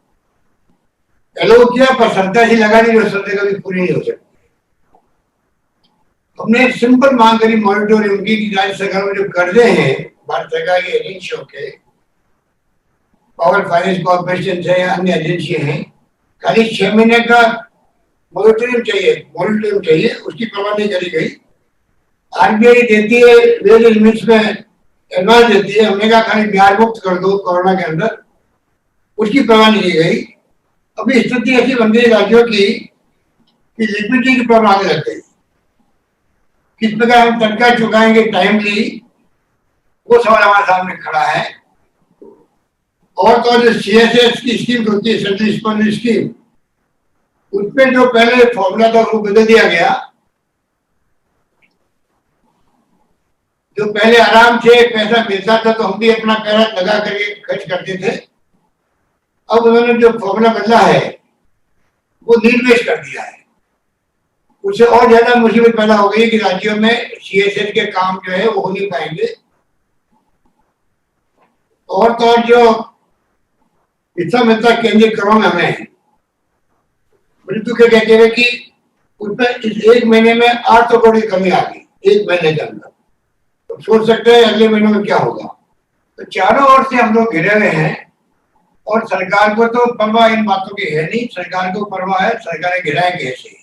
एलो किया पर सरकार ही लगा नहीं, सरकार कभी पूरी नहीं हो सकती। हमने एक सिंपल मांग करी मॉनिटोरियम की कि राज्य सरकार में जो कर्जे हैं भारत सरकार की एजेंसियों के, पावर फाइनेंस कॉर्पोरेशन है या अन्य एजेंसी हैं, खाली 6 महीने का मॉनिटोरियम चाहिए, उसकी परवाह नहीं करी गई। आरबीआई देती है वेरियस लिमिट्स में एडवांस देती है, हमने कहा खाली ब्याज मुक्त कर दो कोरोना के अंदर, उसकी परवाह नहीं की गई। अभी स्थिति ऐसी बन गई राज्यों की कि लिक्विडिटी की प्रॉब्लम आने लग गई। किस प्रकार हम तनख्वाह चुकाएंगे टाइमली, वो सवाल हमारे सामने खड़ा है। और तो जो सीएसएस की स्कीम होती है, सेंट्रल स्पॉन्सर्ड स्कीम, उसमें जो पहले फॉर्मूला था वो बदल दिया गया। जो पहले आराम से पैसा मिलता था तो हम भी अपना पैसा लगा करके खर्च करते थे, अब उन्होंने जो फॉर्मूला बदला है वो निर्वेश कर दिया है। उससे और ज्यादा मुसीबत पैदा हो गई कि राज्यों में सीएसएस के काम जो है वो हो नहीं पाएंगे। और तो और जो हिस्सा मिलता केंद्रीय करों में हमें मृत्यु के कहते हुए कि उसमें इस 1 महीने में 800 करोड़ की कमी आ गई 1 महीने के अंदर। तो सोच सकते हैं अगले महीनों में क्या होगा। तो चारों ओर से हम लोग घिरे हुए हैं और सरकार को तो परवाह इन बातों की है नहीं। सरकार को परवाह है सरकारें गिराएंगे ऐसे।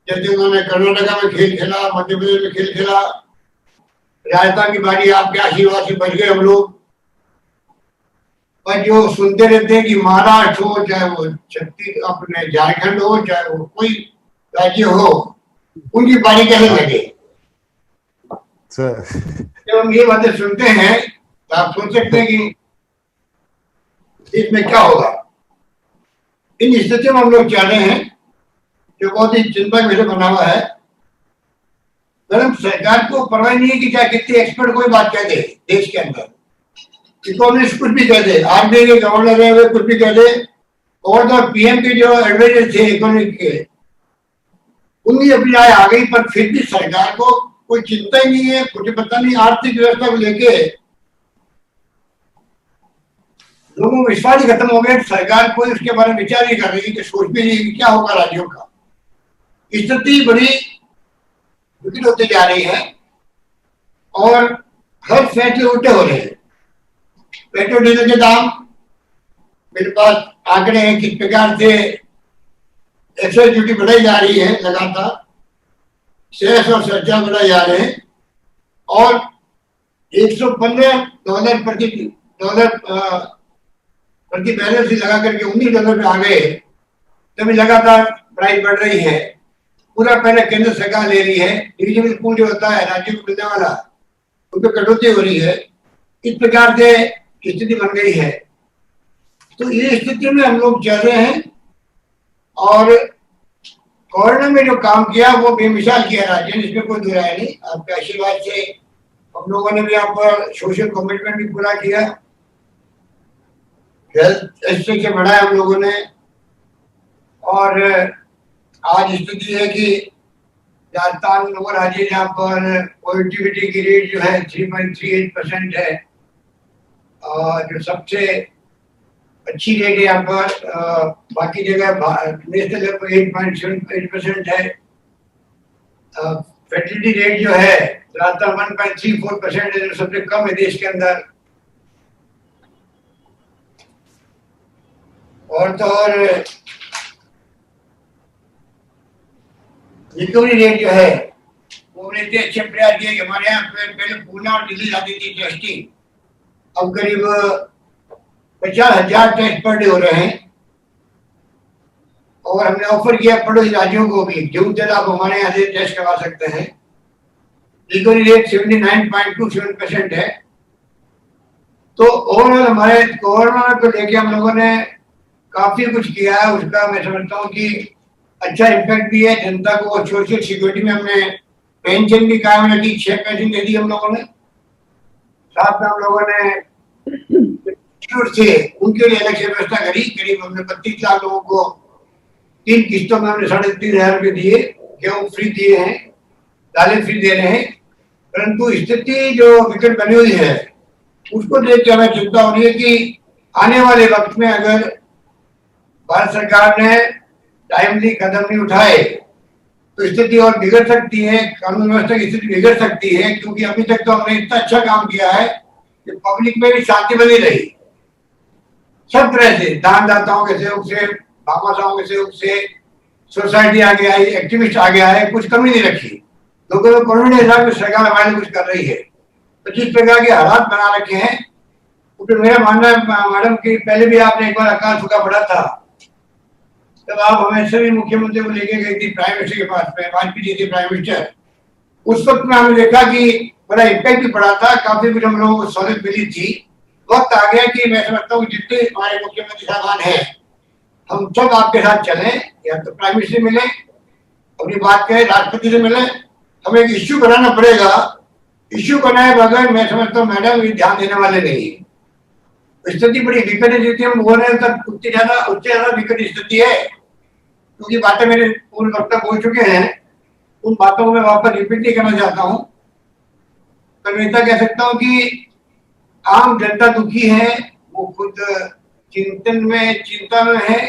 जैसे उन्होंने कर्नाटका में खेल खेला, मध्य प्रदेश में खेल खेला, राजस्थान की बारी आपके आशीर्वाद से बच गए हम लोग। पर जो सुनते रहते हैं कि महाराष्ट्र हो, चाहे वो छत्तीसगढ़ अपने झारखंड हो, चाहे वो कोई राज्य हो, उनकी बारी कैसे लगे। जब हम ये बातें सुनते हैं तो आप सोच सकते हैं कि इसमें क्या होगा। इन स्थितियों में हम लोग चाह रहे हैं जो बहुत ही चिंता का विषय बना हुआ है। सरकार को परवाह नहीं है कि चाहे कितने एक्सपर्ट कोई बात कह दे देश के अंदर, इकोनॉमिस्ट कुछ भी कह दे, आरबीआई के गवर्नर है वे कुछ भी कह दे, और तो पीएम के जो एडवाइजर थे इकोनॉमिक के, उनकी अपनी राय आ गई। पर फिर भी सरकार को कोई चिंता ही नहीं है, कुछ पता नहीं आर्थिक व्यवस्था को लेके लोगों को विश्वास ही खत्म हो गया। सरकार कोई उसके बारे में विचार नहीं कर रही कि सोच भी नहीं कि क्या होगा राज्यों का। स्थिति बड़ी विकट होती जा रही है और हर फैसले उल्टे हो रहे हैं। पेट्रोल डीजल के दाम, मेरे पास आंकड़े हैं किस प्रकार से एक्साइज ड्यूटी बढ़ाई जा रही है लगातार, सेस और सरचार्ज बढ़ाए जा रहे हैं और $115 प्रति बैरल से लगा करके $19 पे आ गए। तभी लगातार प्राइस बढ़ रही है। पूरा पहले केंद्र सरकार ले रही है, डिविजनल पूल जो होता है राज्यों को मिलने वाला, उन पर कटौती हो रही है। इस प्रकार से स्थिति बन गई है। तो ये स्थिति में हम लोग चल रहे हैं और कोरोना में जो काम किया वो बेमिसाल किया राज्य ने, इसमें कोई दो राय नहीं। आपके आशीर्वाद से हम लोगों ने भी यहाँ पर सोशल कमिटमेंट भी पूरा किया, हेल्थ एस्पेक्ट से बढ़ाया हम लोगों ने। और आज स्थिति है कि राजस्थान वो राज्य जहाँ पर पॉजिटिविटी की रेट जो है 3.38% है और जो सबसे अच्छी रेट है यहाँ पर। बाकी जगह नेशनल लेवल पर 8.78% है। फर्टिलिटी रेट जो है राजस्थान 1.34% है, जो सबसे कम है देश के अंदर। और तो और रिकवरी रेट जो है वो हमने इतने अच्छे प्रयास किए कि हमारे यहाँ पहले पूना और दिल्ली जाती थी टेस्टिंग, अब करीब 50,000 टेस्ट पर डे हो रहे हैं। और हमने ऑफर किया पड़ोसी राज्यों को भी, जो जब आप हमारे यहाँ से टेस्ट करवा सकते हैं। रिकवरी रेट 79.27% है। तो ओवरऑल हमारे कोरोना को लेके हम लोगों ने काफी कुछ किया है। उसका मैं समझता हूँ कि अच्छा इम्पैक्ट भी है। जनता को सोशल सिक्योरिटी में हमने पेंशन भी कायम रखी, 6 पेंशन दे दी हम लोगों ने। साथ में हम लोगों ने से उनके लिए अलग से व्यवस्था करी। करीब हमने 32 लाख लोगों को 3 किस्तों में हमने 3,500 रुपये दिए, गेहूं फ्री दिए हैं, दालें फ्री दे रहे हैं। परंतु स्थिति जो विकट बनी हुई है उसको देख के हमें चिंता हो रही है कि आने वाले वक्त में अगर भारत सरकार ने टाइमली कदम नहीं उठाए तो स्थिति और बिगड़ सकती है, कानून व्यवस्था की स्थिति बिगड़ सकती है। क्योंकि अभी तक तो हमने इतना अच्छा काम किया है कि पब्लिक में भी शांति बनी रही, सब तरह से दानदाताओं के सहयोग से, भामाशाहों के सहयोग से, सोसाइटी आगे आई, एक्टिविस्ट आगे आए, कुछ कमी नहीं रखी। लोगों को कॉन्फिडेंस है कि सरकार हमारे लिए कुछ कर रही है। तो जिस प्रकार के हालात बना रखे हैं, तो मेरा मानना है मैडम कि पहले भी आपने एक बार अकाल सूखा पड़ा था, तब आप हमें सभी मुख्यमंत्री को लेके गई थी प्राइम मिनिस्टर के पास में, वाजपेयी जी थे प्राइम मिनिस्टर। उस वक्त में हमने देखा कि बड़ा इम्पैक्ट भी पड़ा था, काफी कुछ हम लोगों को सहूलियत मिली थी। वक्त आ गया कि मैं समझता हूँ जितने हमारे मुख्यमंत्री साहबान हैं, हम सब आपके साथ चलें, या तो प्राइम मिनिस्टर से मिले, अपनी बात करें, राष्ट्रपति से मिले। हमें एक इश्यू बनाना पड़ेगा। इश्यू बनाए बगैर मैं समझता हूँ मैडम ये ध्यान देने वाले नहीं। स्थिति बड़ी विकट स्थिति हम बोल रहे हैं, तब उससे ज्यादा विकट स्थिति है। क्योंकि बातें मेरे पूर्ण वक्तव्य बोल चुके हैं, उन बातों को मैं वापस रिपीट नहीं करना चाहता हूँ। तो मैं इतना कह सकता हूँ कि आम जनता दुखी है, वो खुद चिंता में है,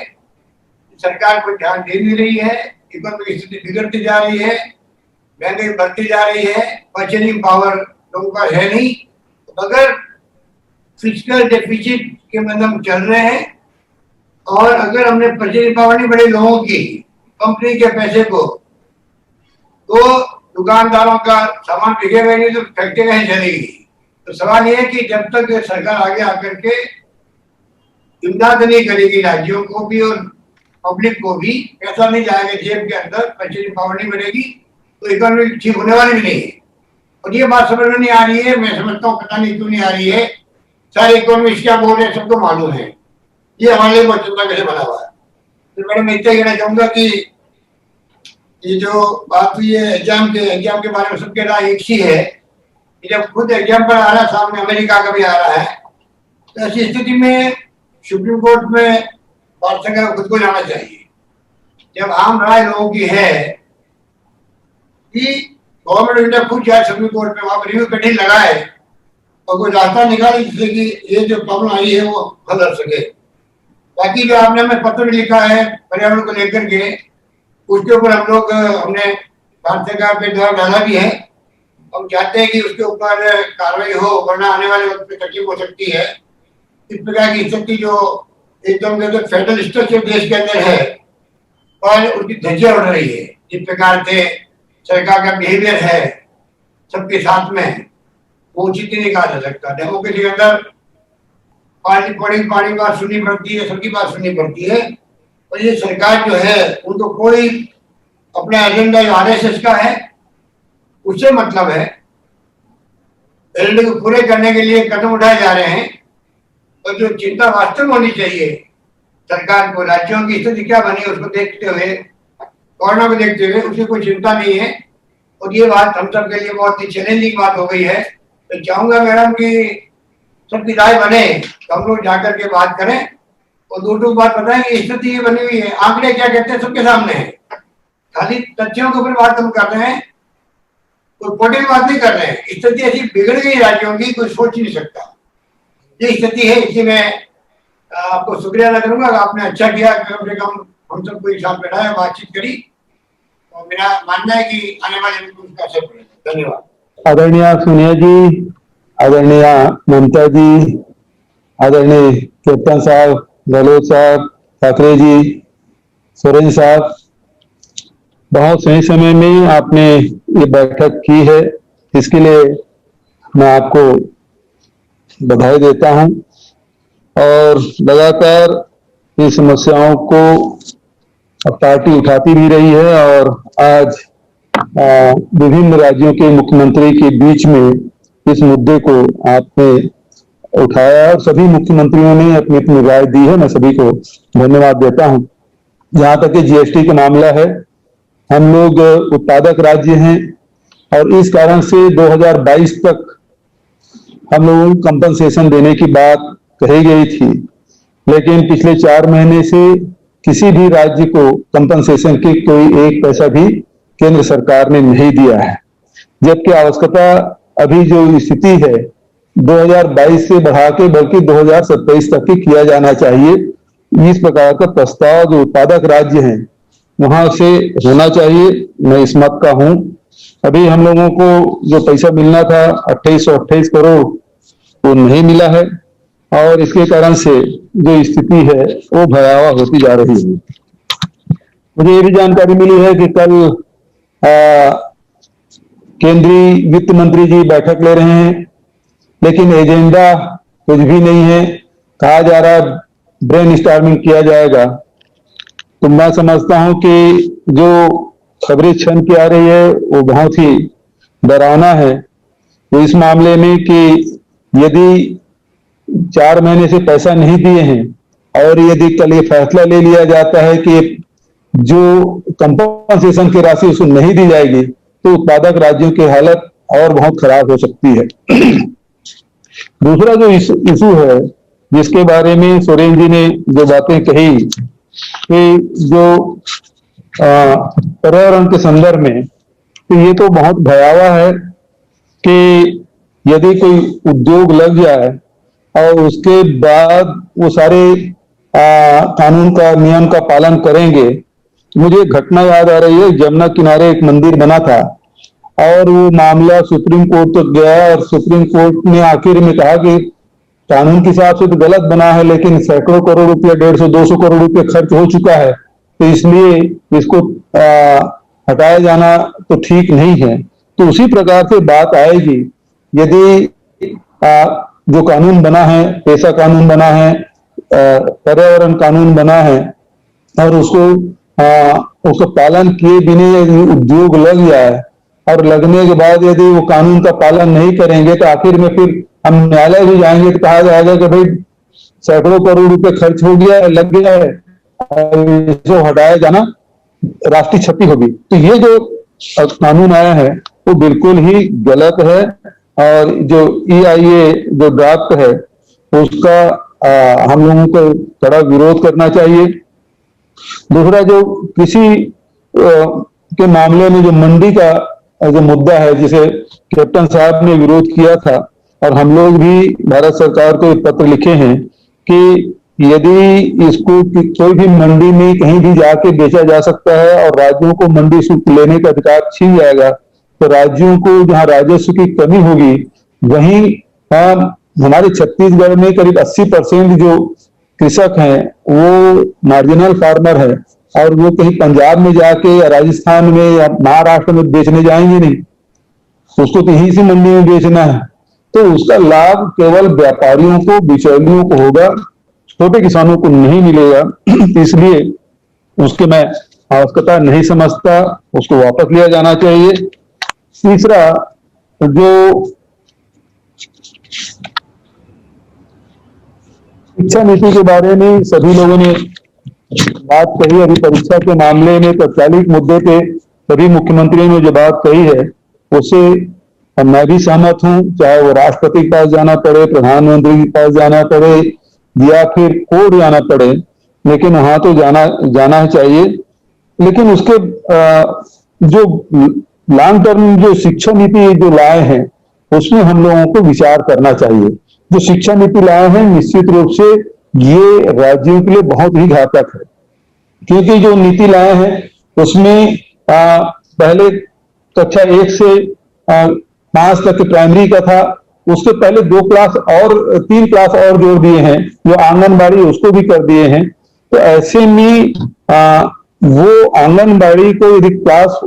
सरकार को ध्यान दे नहीं रही है, इकोनॉमिक स्थिति बिगड़ती जा रही है, महंगाई बढ़ती जा रही है, परचेजिंग पावर लोगों का है नहीं। तो अगर फिजिकल डेफिसिट के मतलब हम चल रहे हैं और अगर हमने परचेजिंग पावर नहीं बढ़ी लोगों की, कंपनी के पैसे को, तो दुकानदारों का सामान बिकेगा नहीं तो फैक्ट्री कहीं चलेगी। तो सवाल ये है कि जब तक सरकार आगे आकर के इमदाद नहीं करेगी राज्यों को भी और पब्लिक को भी, पैसा नहीं जाएगा जेब के अंदर, परचेजिंग पावर नहीं बढ़ेगी, तो इकोनॉमी ठीक होने वाली भी नहीं है। और ये बात समझ में नहीं आ रही है। मैं समझता हूँ पता नहीं क्यों नहीं आ रही है। सारे इकोनॉमिस्ट क्या बोल रहे हैं सबको मालूम है। ये हमारे लिए बहुत चिंता कैसे बना हुआ है। तो मैडम मैं इतना कहना चाहूंगा कि ये जो बात हुई है एग्जाम के बारे में सबके राय एक ही है कि जब खुद एग्जाम पर आ रहा है, सामने अमेरिका का भी आ रहा है, तो ऐसी स्थिति में सुप्रीम कोर्ट में भारत सरकार को खुद को जाना चाहिए। जब आम राय लोगों की है कि गवर्नमेंट ऑफ इंडिया खुद जाए सुप्रीम कोर्ट में, वहां पर रिव्यू कमेटी लगाए और कोई रास्ता निकाले जिससे कि ये जो प्रॉब्लम आई है वो हल हो सके। बाकी जो आपने हमें पत्र लिखा है पर्यावरण को लेकर के, उसके ऊपर हमने भारत सरकार पे दबाव डाला भी है। हम चाहते हैं कि उसके ऊपर कार्रवाई हो, वरना आने वाले वक्त में तकलीफ हो सकती है। इस प्रकार की स्थिति जो एकदम फेडरल स्ट्रक्चर देश के अंदर है और उसकी धज्जियां उड़ रही है, जिस प्रकार से सरकार का बिहेवियर है सबके साथ में, वो उचित नहीं कहा जा सकता। डेमोक्रेसी के अंदर पार्टी बात सुननी पड़ती है, सबकी बात सुननी पड़ती है। और ये सरकार जो है उनको कोई अपना एजेंडा जो आरएसएस का है उससे मतलब है, एजेंडे को पूरे करने के लिए कदम उठाए जा रहे हैं। और जो चिंता वास्तव में होनी चाहिए सरकार को, राज्यों की स्थिति क्या बनी उसको देखते हुए, कोरोना को देखते हुए, उसकी कोई चिंता नहीं है। और ये बात हम सब के लिए बहुत ही चैलेंजिंग बात हो गई है। तो चाहूंगा मैडम कि सबकी राय बने तो हम लोग जाकर के बात करें और दो बात बताएं कि स्थिति ये बनी हुई है, आंकड़े क्या कहते हैं सबके सामने है। खाली तथ्यों के ऊपर बात हम कर रहे हैं, कोई पोलिटिकल बात नहीं कर रहे हैं। स्थिति ऐसी बिगड़ गई राज्यों की, कोई सोच नहीं सकता। ये स्थिति है, इसलिए मैं आपको शुक्रिया अदा करूंगा। आपने अच्छा किया, कम से कम हम सबको एक साथ बैठाया, बातचीत करी, और मेरा मानना है कि आने वाले दिन उसका असर पड़ेगा। धन्यवाद। आदरणीय सोनिया जी, आदरणीय ममता जी, आदरणीय कैप्टन साहब, गहलोत साहब, ठाकरे जी, सोरेन साहब, बहुत सही समय में आपने ये बैठक की है, इसके लिए मैं आपको बधाई देता हूं। और लगातार इस समस्याओं को पार्टी उठाती भी रही है और आज विभिन्न राज्यों के मुख्यमंत्री के बीच में इस मुद्दे को आपने उठाया और सभी मुख्यमंत्रियों ने अपनी अपनी राय दी है। मैं सभी को धन्यवाद देता हूं। जहां तक कि जीएसटी का मामला है, हम लोग उत्पादक राज्य हैं और इस कारण से 2022 तक हम लोगों को कंपनसेशन देने की बात कही गई थी, लेकिन पिछले 4 महीने से किसी भी राज्य को कंपनसेशन की कोई एक पैसा भी केंद्र सरकार ने नहीं दिया है। जबकि आवश्यकता अभी जो स्थिति है 2022 से बढ़ा के बल्कि 2027 तक ही किया जाना चाहिए। इस प्रकार का प्रस्ताव जो उत्पादक राज्य हैं वहां से होना चाहिए। मैं इस मत का हूं। अभी हम लोगों को जो पैसा मिलना था 2828 करोड़ वो नहीं मिला है और इसके कारण से जो स्थिति है वो भयावह होती जा रही है। मुझे ये भी जानकारी मिली है कि कल केंद्रीय वित्त मंत्री जी बैठक ले रहे हैं, लेकिन एजेंडा कुछ भी नहीं है। कहा जा रहा है ब्रेन स्टॉर्मिंग किया जाएगा। तो मैं समझता हूं कि जो खबरें छन की आ रही है वो बहुत ही डरावना है। तो इस मामले में कि यदि 4 महीने से पैसा नहीं दिए हैं और यदि कल ये फैसला ले लिया जाता है कि जो कंपनसेशन की राशि उसको नहीं दी जाएगी तो उत्पादक राज्यों की हालत और बहुत खराब हो सकती है। दूसरा जो इशू है जिसके बारे में सोरेन जी ने जो बातें कही कि जो पर्यावरण के संदर्भ में, तो ये तो बहुत भयावह है कि यदि कोई उद्योग लग जाए और उसके बाद वो सारे कानून का नियम का पालन करेंगे। मुझे घटना याद आ रही है, जमुना किनारे एक मंदिर बना था और वो मामला सुप्रीम कोर्ट तक गया और सुप्रीम कोर्ट ने आखिर में कहा कि कानून के हिसाब से तो गलत बना है, लेकिन सैकड़ों करोड़ रुपया 150-200 करोड़ रुपया खर्च हो चुका है, तो इसलिए इसको हटाया जाना तो ठीक नहीं है। तो उसी प्रकार से बात आएगी यदि जो कानून बना है, पैसा कानून बना है, पर्यावरण कानून बना है और उसको पालन किए बिना यदि उद्योग लग जाए और लगने के बाद यदि वो कानून का पालन नहीं करेंगे तो आखिर में फिर हम न्यायालय भी जाएंगे तो कहा जाएगा कि भाई सैकड़ों करोड़ रुपए खर्च हो गया है, लग गया है और इसको हटाया जाना राष्ट्रीय क्षति होगी। तो ये जो कानून आया है वो बिल्कुल ही गलत है और जो EIA जो ड्राफ्ट है उसका हम लोगों को कड़ा विरोध करना चाहिए। दूसरा जो कृषि के मामले में जो मंडी का जो मुद्दा है जिसे कैप्टन साहब ने विरोध किया था और हम लोग भी भारत सरकार को एक पत्र लिखे हैं कि यदि इसको कोई भी मंडी में कहीं भी जाके बेचा जा सकता है और राज्यों को मंडी शुल्क लेने का अधिकार छीन जाएगा, तो राज्यों को जहां राजस्व की कमी होगी वहीं हमारे छत्तीसगढ़ में करीब 80% जो कृषक हैं वो मार्जिनल फार्मर है और वो कहीं पंजाब में जाके या राजस्थान में या महाराष्ट्र में बेचने जाएंगे नहीं, उसको तो यहीं से मंडी में बेचना है। तो उसका लाभ केवल व्यापारियों को, बिचौलियों को होगा, छोटे किसानों को नहीं मिलेगा। इसलिए उसके मैं आवश्यकता नहीं समझता, उसको वापस लिया जाना चाहिए। तीसरा, जो शिक्षा नीति के बारे में सभी लोगों ने बात कही, अभी परीक्षा के मामले में तत्कालिक मुद्दे पे सभी मुख्यमंत्रियों ने जो बात कही है उससे मैं भी सहमत हूं, चाहे वो राष्ट्रपति के पास जाना पड़े, प्रधानमंत्री के पास जाना पड़े या फिर कोर्ट जाना पड़े, लेकिन वहां तो जाना ही चाहिए। लेकिन उसके जो लॉन्ग टर्म जो शिक्षा नीति जो लाए हैं उसमें हम लोगों को विचार करना चाहिए। जो शिक्षा नीति लाए हैं निश्चित रूप से ये राज्यों के लिए बहुत ही घातक है, क्योंकि जो नीति लाए हैं उसमें पहले कक्षा 1 से 5 तक प्राइमरी का था, उसके पहले 2 क्लास और 3 क्लास और जोड़ दिए हैं, जो आंगनबाड़ी उसको भी कर दिए हैं। तो ऐसे में वो आंगनबाड़ी को यदि क्लास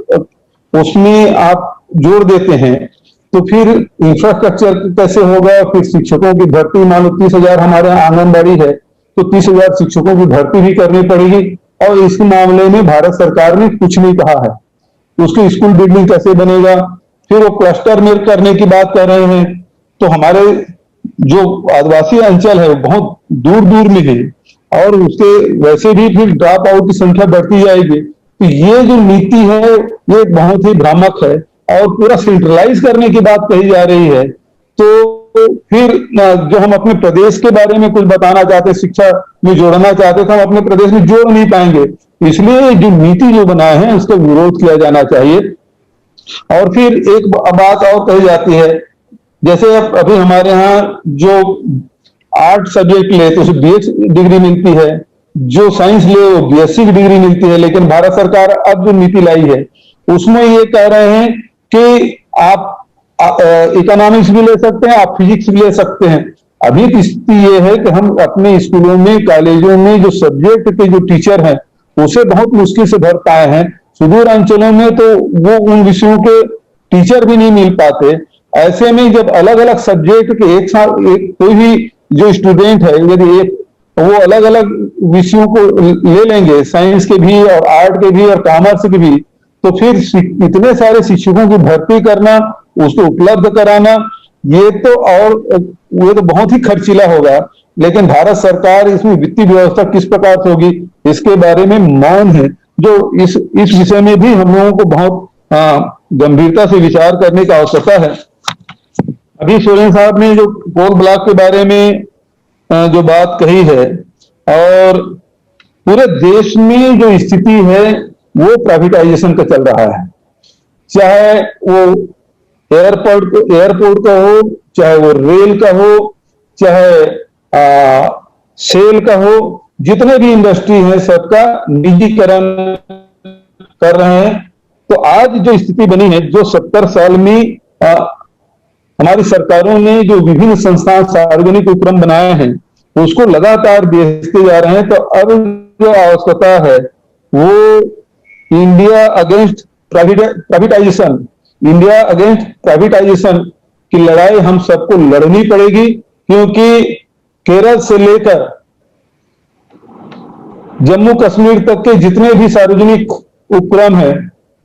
उसमें आप जोड़ देते हैं तो फिर इंफ्रास्ट्रक्चर कैसे होगा, फिर शिक्षकों की भर्ती, मान लो 30,000 हमारे यहाँ आंगनबाड़ी है तो 30,000 शिक्षकों की भर्ती भी करनी पड़ेगी। और इस मामले में भारत सरकार ने कुछ नहीं कहा है, उसकी स्कूल बिल्डिंग कैसे बनेगा, फिर वो क्लस्टर में करने की बात कर रहे हैं। तो हमारे जो आदिवासी अंचल है बहुत दूर दूर में है और उसके वैसे भी फिर ड्रॉप आउट की संख्या बढ़ती जाएगी। तो ये जो नीति है ये बहुत ही भ्रामक है और पूरा सेंट्रलाइज करने की बात कही जा रही है। तो फिर जो हम अपने प्रदेश के बारे में कुछ बताना चाहते, शिक्षा में जोड़ना चाहते थे, हम अपने प्रदेश में जोड़ नहीं पाएंगे। इसलिए जो नीति जो बनाए हैं उसका विरोध किया जाना चाहिए। और फिर एक बात और कही जाती है, जैसे अभी हमारे यहाँ जो 8 सब्जेक्ट ले तो उसे BA डिग्री मिलती है, जो साइंस ले वो BSc की डिग्री मिलती है। लेकिन भारत सरकार अब जो नीति लाई है उसमें ये कह रहे हैं कि आप इकोनॉमिक्स भी ले सकते हैं, आप फिजिक्स भी ले सकते हैं। अभी की स्थिति ये है कि हम अपने स्कूलों में, कॉलेजों में जो सब्जेक्ट के जो टीचर हैं उसे बहुत मुश्किल से भर पाए हैं। सुदूर अंचलों में तो वो उन विषयों के टीचर भी नहीं मिल पाते। ऐसे में जब अलग अलग सब्जेक्ट के एक साथ कोई भी जो स्टूडेंट है यदि वो अलग अलग विषयों को ले लेंगे, साइंस के भी और आर्ट के भी और कॉमर्स के भी, तो फिर इतने सारे शिक्षकों की भर्ती करना, उसको उपलब्ध कराना, ये तो बहुत ही खर्चीला होगा। लेकिन भारत सरकार इसमें वित्तीय व्यवस्था किस प्रकार से होगी इसके बारे में मौन है, जो इस विषय में भी हम लोगों को बहुत गंभीरता से विचार करने की आवश्यकता है। अभी सोरेन साहब ने जो कोल ब्लॉक के बारे में जो बात कही है, और पूरे देश में जो स्थिति है वो प्राइवेटाइजेशन का चल रहा है, चाहे वो एयरपोर्ट का हो, चाहे वो रेल का हो, चाहे सेल का हो, जितने भी इंडस्ट्री है सबका निजीकरण कर रहे हैं। तो आज जो स्थिति बनी है, जो 70 साल में हमारी सरकारों ने जो विभिन्न संस्थान सार्वजनिक उपक्रम बनाए हैं उसको लगातार बेचते जा रहे हैं। तो अब जो आवश्यकता है वो India against privatisation, India against privatisation की लड़ाई हम सबको लड़नी पड़ेगी, क्योंकि केरल से लेकर जम्मू कश्मीर तक के जितने भी सार्वजनिक उपक्रम है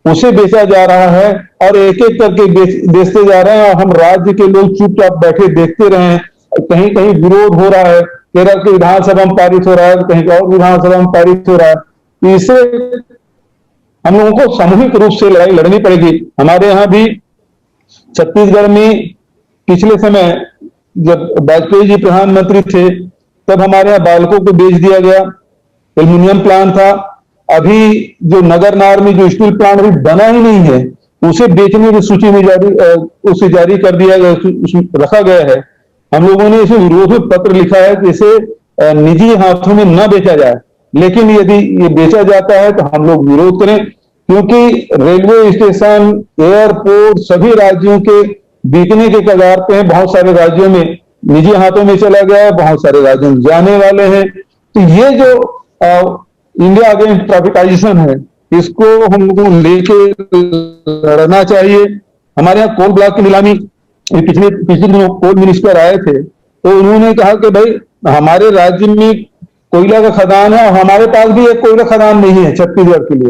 उसे बेचा जा रहा है और एक एक करके बेचते जा रहे हैं। और हम राज्य के लोग चुपचाप बैठे देखते रहे हैं। कहीं कहीं विरोध हो रहा है, केरल की विधानसभा में पारित हो रहा है, कहीं और विधानसभा में पारित हो रहा है। इससे हम लोगों को सामूहिक रूप से लड़ाई लड़नी पड़ेगी। हमारे यहाँ भी छत्तीसगढ़ में पिछले समय जब वाजपेयी जी प्रधानमंत्री थे तब हमारे यहाँ बालकों को बेच दिया गया, एल्युमिनियम प्लांट था। अभी जो नगर नार में जो स्टील प्लांट अभी बना ही नहीं है, उसे बेचने की सूची में उसे जारी कर दिया गया, उसमें रखा गया है। हम लोगों ने इसे विरोध में पत्र लिखा है कि इसे निजी हाथों में न बेचा जाए, लेकिन यदि ये बेचा जाता है तो हम लोग विरोध करें, क्योंकि रेलवे स्टेशन, एयरपोर्ट सभी राज्यों के बिकने के कगार पे हैं। बहुत सारे राज्यों में निजी हाथों में चला गया है, बहुत सारे राज्यों में जाने वाले हैं। तो ये जो इंडिया अगेंस्ट प्राइवेटाइजेशन है, इसको हम लोगों को लेके लड़ना चाहिए। हमारे यहाँ कोल ब्लॉक की नीलामी, पिछले दिनों कोल मिनिस्टर आए थे, तो उन्होंने कहा कि भाई हमारे राज्य में कोयला का खदान है और हमारे पास भी एक कोयला खदान नहीं है छत्तीसगढ़ के लिए।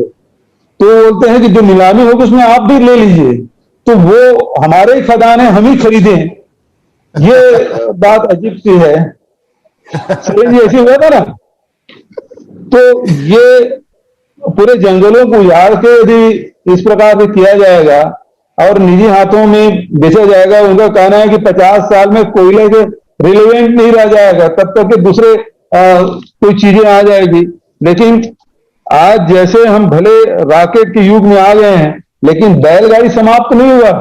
तो बोलते हैं कि जो नीलामी होगी उसमें आप भी ले लीजिए, तो वो हमारे ही खदान है, हम ही खरीदें। ये बात अजीब सी है। सर जी ऐसे हुआ था ना, तो ये पूरे जंगलों को उजाड़ के यदि इस प्रकार से किया जाएगा और निजी हाथों में बेचा जाएगा, उनका कहना है कि 50 साल में कोयले के रिलेवेंट नहीं रह जाएगा, तब तक के दूसरे कोई चीजें आ जाएगी। लेकिन आज जैसे हम भले रॉकेट के युग में आ गए हैं, लेकिन बैलगाड़ी समाप्त नहीं हुआ।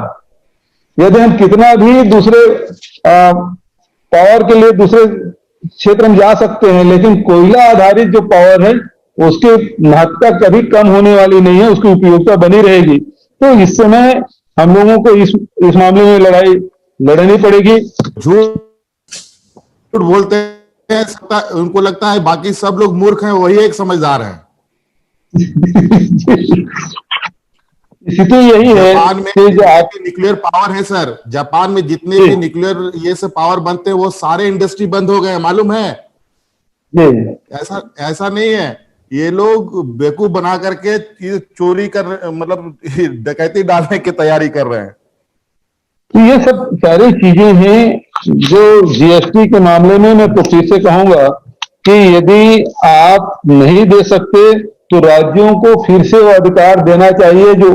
यदि हम कितना भी दूसरे पावर के लिए दूसरे क्षेत्र में जा सकते हैं, लेकिन कोयला आधारित जो पावर है उसकी महत्ता कभी कम होने वाली नहीं है, उसकी उपयोगिता बनी रहेगी। तो इस समय हम लोगों को इस मामले में लड़ाई लड़नी पड़ेगी। झूठ बोलते हैं, उनको लगता है बाकी सब लोग मूर्ख हैं, वही एक समझदार है। स्थिति यही है जापान में कि जो आप न्यूक्लियर पावर है सर, जापान में जितने भी न्यूक्लियर ये से पावर बनते हैं वो सारे इंडस्ट्री बंद हो गए, मालूम है? ऐसा नहीं है, ये लोग बेवकूफ बना करके चोरी कर, मतलब डकैती डालने की तैयारी कर रहे हैं। तो ये सब सारी चीजें हैं जो जीएसटी के मामले में मैं तो फिर से कहूंगा कि यदि आप नहीं दे सकते तो राज्यों को फिर से वो अधिकार देना चाहिए। जो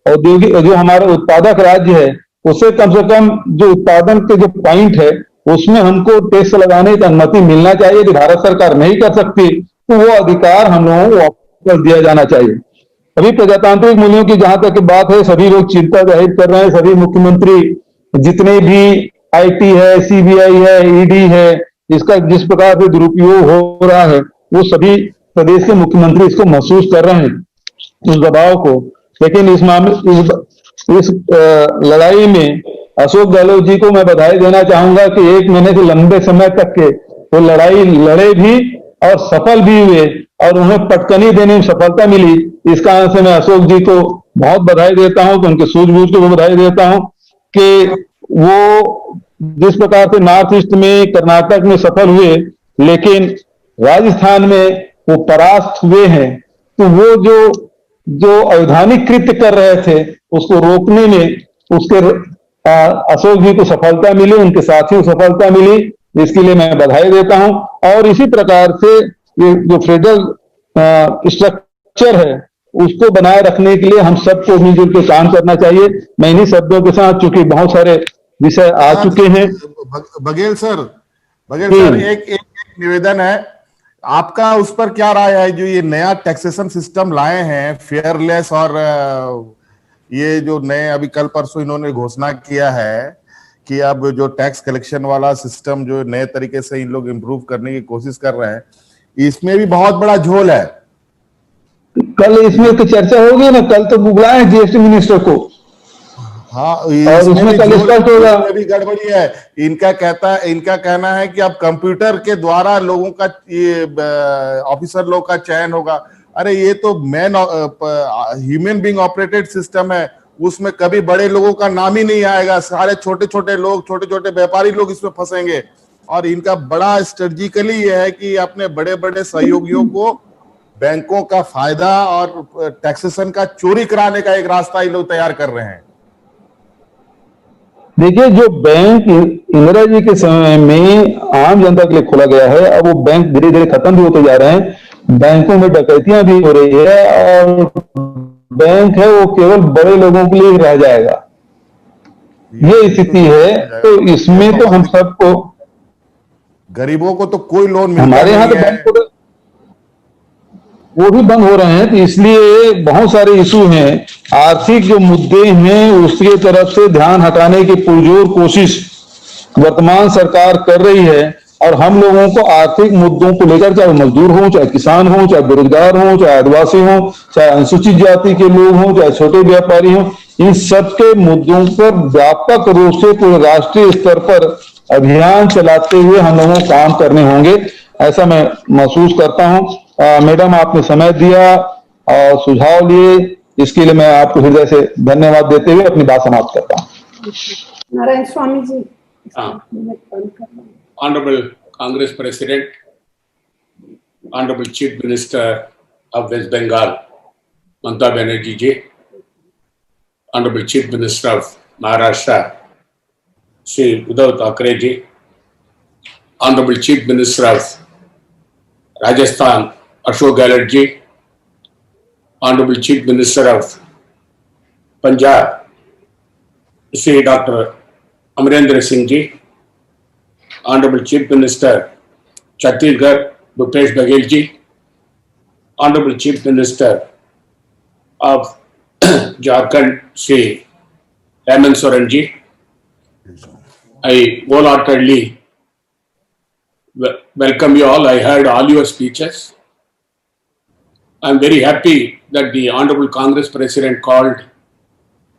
औद्योगिक, जो हमारा उत्पादक राज्य है, उसे कम से कम जो उत्पादन के जो पॉइंट है उसमें हमको टैक्स लगाने की अनुमति मिलना चाहिए। यदि भारत सरकार नहीं कर सकती तो वो अधिकार हम लोगों को वापस दिया जाना चाहिए। अभी प्रजातांत्रिक मूल्यों की जहां तक बात है, सभी लोग चिंता जाहिर कर रहे हैं। सभी मुख्यमंत्री जितने भी आईटी है, सीबीआई है, ईडी है, इसका जिस प्रकार से दुरुपयोग हो रहा है, वो सभी प्रदेश के मुख्यमंत्री इसको महसूस कर रहे हैं, उस दबाव को। लेकिन इस मामले इस लड़ाई में अशोक गहलोत जी को मैं बधाई देना चाहूंगा कि 1 महीने से लंबे समय तक के वो लड़ाई लड़े भी और सफल भी हुए और उन्हें पटकनी देने में सफलता मिली। इस कारण से मैं अशोक जी को बहुत बधाई देता हूं, उनके सूझबूझ को बधाई देता हूं कि वो जिस प्रकार से नॉर्थ ईस्ट में, कर्नाटक में सफल हुए, लेकिन राजस्थान में वो परास्त हुए हैं। तो वो जो अवैधानिक कृत्य कर रहे थे उसको रोकने में उसके अशोक जी को सफलता मिली, उनके साथियों को सफलता मिली, इसके लिए मैं बधाई देता हूं। और इसी प्रकार से ये जो फेडरल स्ट्रक्चर है उसको बनाए रखने के लिए हम सबको मिलजुल के काम करना चाहिए। मैं इन्हीं शब्दों के साथ, चूंकि बहुत सारे विषय आ चुके हैं। बघेल सर, एक निवेदन है आपका, उस पर क्या राय है? जो ये नया टैक्सेशन सिस्टम लाए हैं फेयरलेस, और ये जो नए अभी कल परसों इन्होंने घोषणा किया है कि अब जो टैक्स कलेक्शन वाला सिस्टम जो नए तरीके से इन लोग इम्प्रूव करने की कोशिश कर रहे हैं, इसमें भी बहुत बड़ा झोल है। कल इसमें तो चर्चा होगी ना, कल तो बुलाए जीएसटी मिनिस्टर को। हाँ, और उसमें कल स्पष्ट होगा। भी गड़बड़ी है। इनका कहना है कि अब कंप्यूटर के द्वारा लोगों का, ये ऑफिसर लोग का चयन होगा। अरे ये तो ह्यूमन बीइंग ऑपरेटेड सिस्टम है, उसमें कभी बड़े लोगों का नाम ही नहीं आएगा। सारे छोटे छोटे लोग, छोटे छोटे व्यापारी लोग इसमें फंसेंगे। और इनका बड़ा स्ट्रेटेजिकली ये है कि अपने बड़े बड़े सहयोगियों को बैंकों का फायदा और टैक्सेशन का चोरी कराने का एक रास्ता ये लोग तैयार कर रहे हैं। देखिए, जो बैंक इंदिरा जी के समय में आम जनता के लिए खोला गया है, अब वो बैंक धीरे धीरे खत्म भी होते जा रहे हैं। बैंकों में डकैतियां भी हो रही है और बैंक है वो केवल बड़े लोगों के लिए रह जाएगा, ये स्थिति है। तो इसमें तो हम सबको, गरीबों को तो कोई लोन हमारे यहाँ तो बैंक को वो भी बंद हो रहे हैं। तो इसलिए बहुत सारे इशू हैं, आर्थिक जो मुद्दे हैं उसके तरफ से ध्यान हटाने की पुरजोर कोशिश वर्तमान सरकार कर रही है। और हम लोगों को आर्थिक मुद्दों को लेकर, चाहे मजदूर हो, चाहे किसान हो, चाहे बेरोजगार हो, चाहे आदिवासी हो, चाहे अनुसूचित जाति के लोग हों, चाहे छोटे व्यापारी हों, इन सबके मुद्दों पर व्यापक रूप से पूरे राष्ट्रीय स्तर पर अभियान चलाते हुए हम लोगों को काम करने होंगे, ऐसा मैं महसूस करता हूं। मैडम, आपने समय दिया और सुझाव लिए, इसके लिए मैं आपको हृदय से धन्यवाद देते हुए अपनी बात समाप्त करता हूं। Narayan Swami ji. Honorable Congress President, Honorable Chief Minister of West Bengal, Mamata Banerjee ji, Honorable Chief Minister of Maharashtra, Shri Uddhav Thackeray ji, Honorable Chief Minister of Rajasthan, Ashok Gehlot ji, Honorable Chief Minister of Punjab, Shri Dr. Amarendra Singh ji, Honorable Chief Minister Chhattisgarh Bhupesh Baghel ji, Honorable Chief Minister of Jharkhand Shri Hemant Soren ji, I wholeheartedly welcome you all. I heard all your speeches. I am very happy that the Honorable Congress President called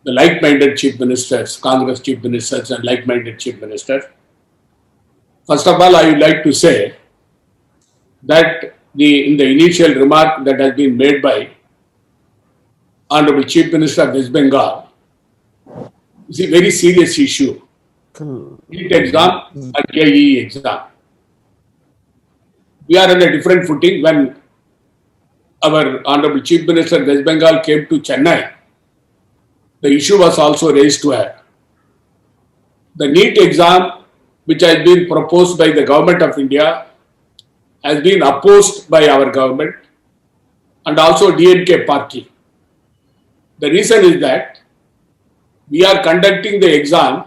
the like-minded Chief Ministers, Congress Chief Ministers and like-minded Chief Ministers. First of all, I would like to say that in the initial remark that has been made by Honorable Chief Minister of West Bengal, is a very serious issue. NEET exam and JEE exam. We are on a different footing. When our Honorable Chief Minister of West Bengal came to Chennai, the issue was also raised to her. The NEET exam, which has been proposed by the Government of India, has been opposed by our government and also DMK party. The reason is that we are conducting the exam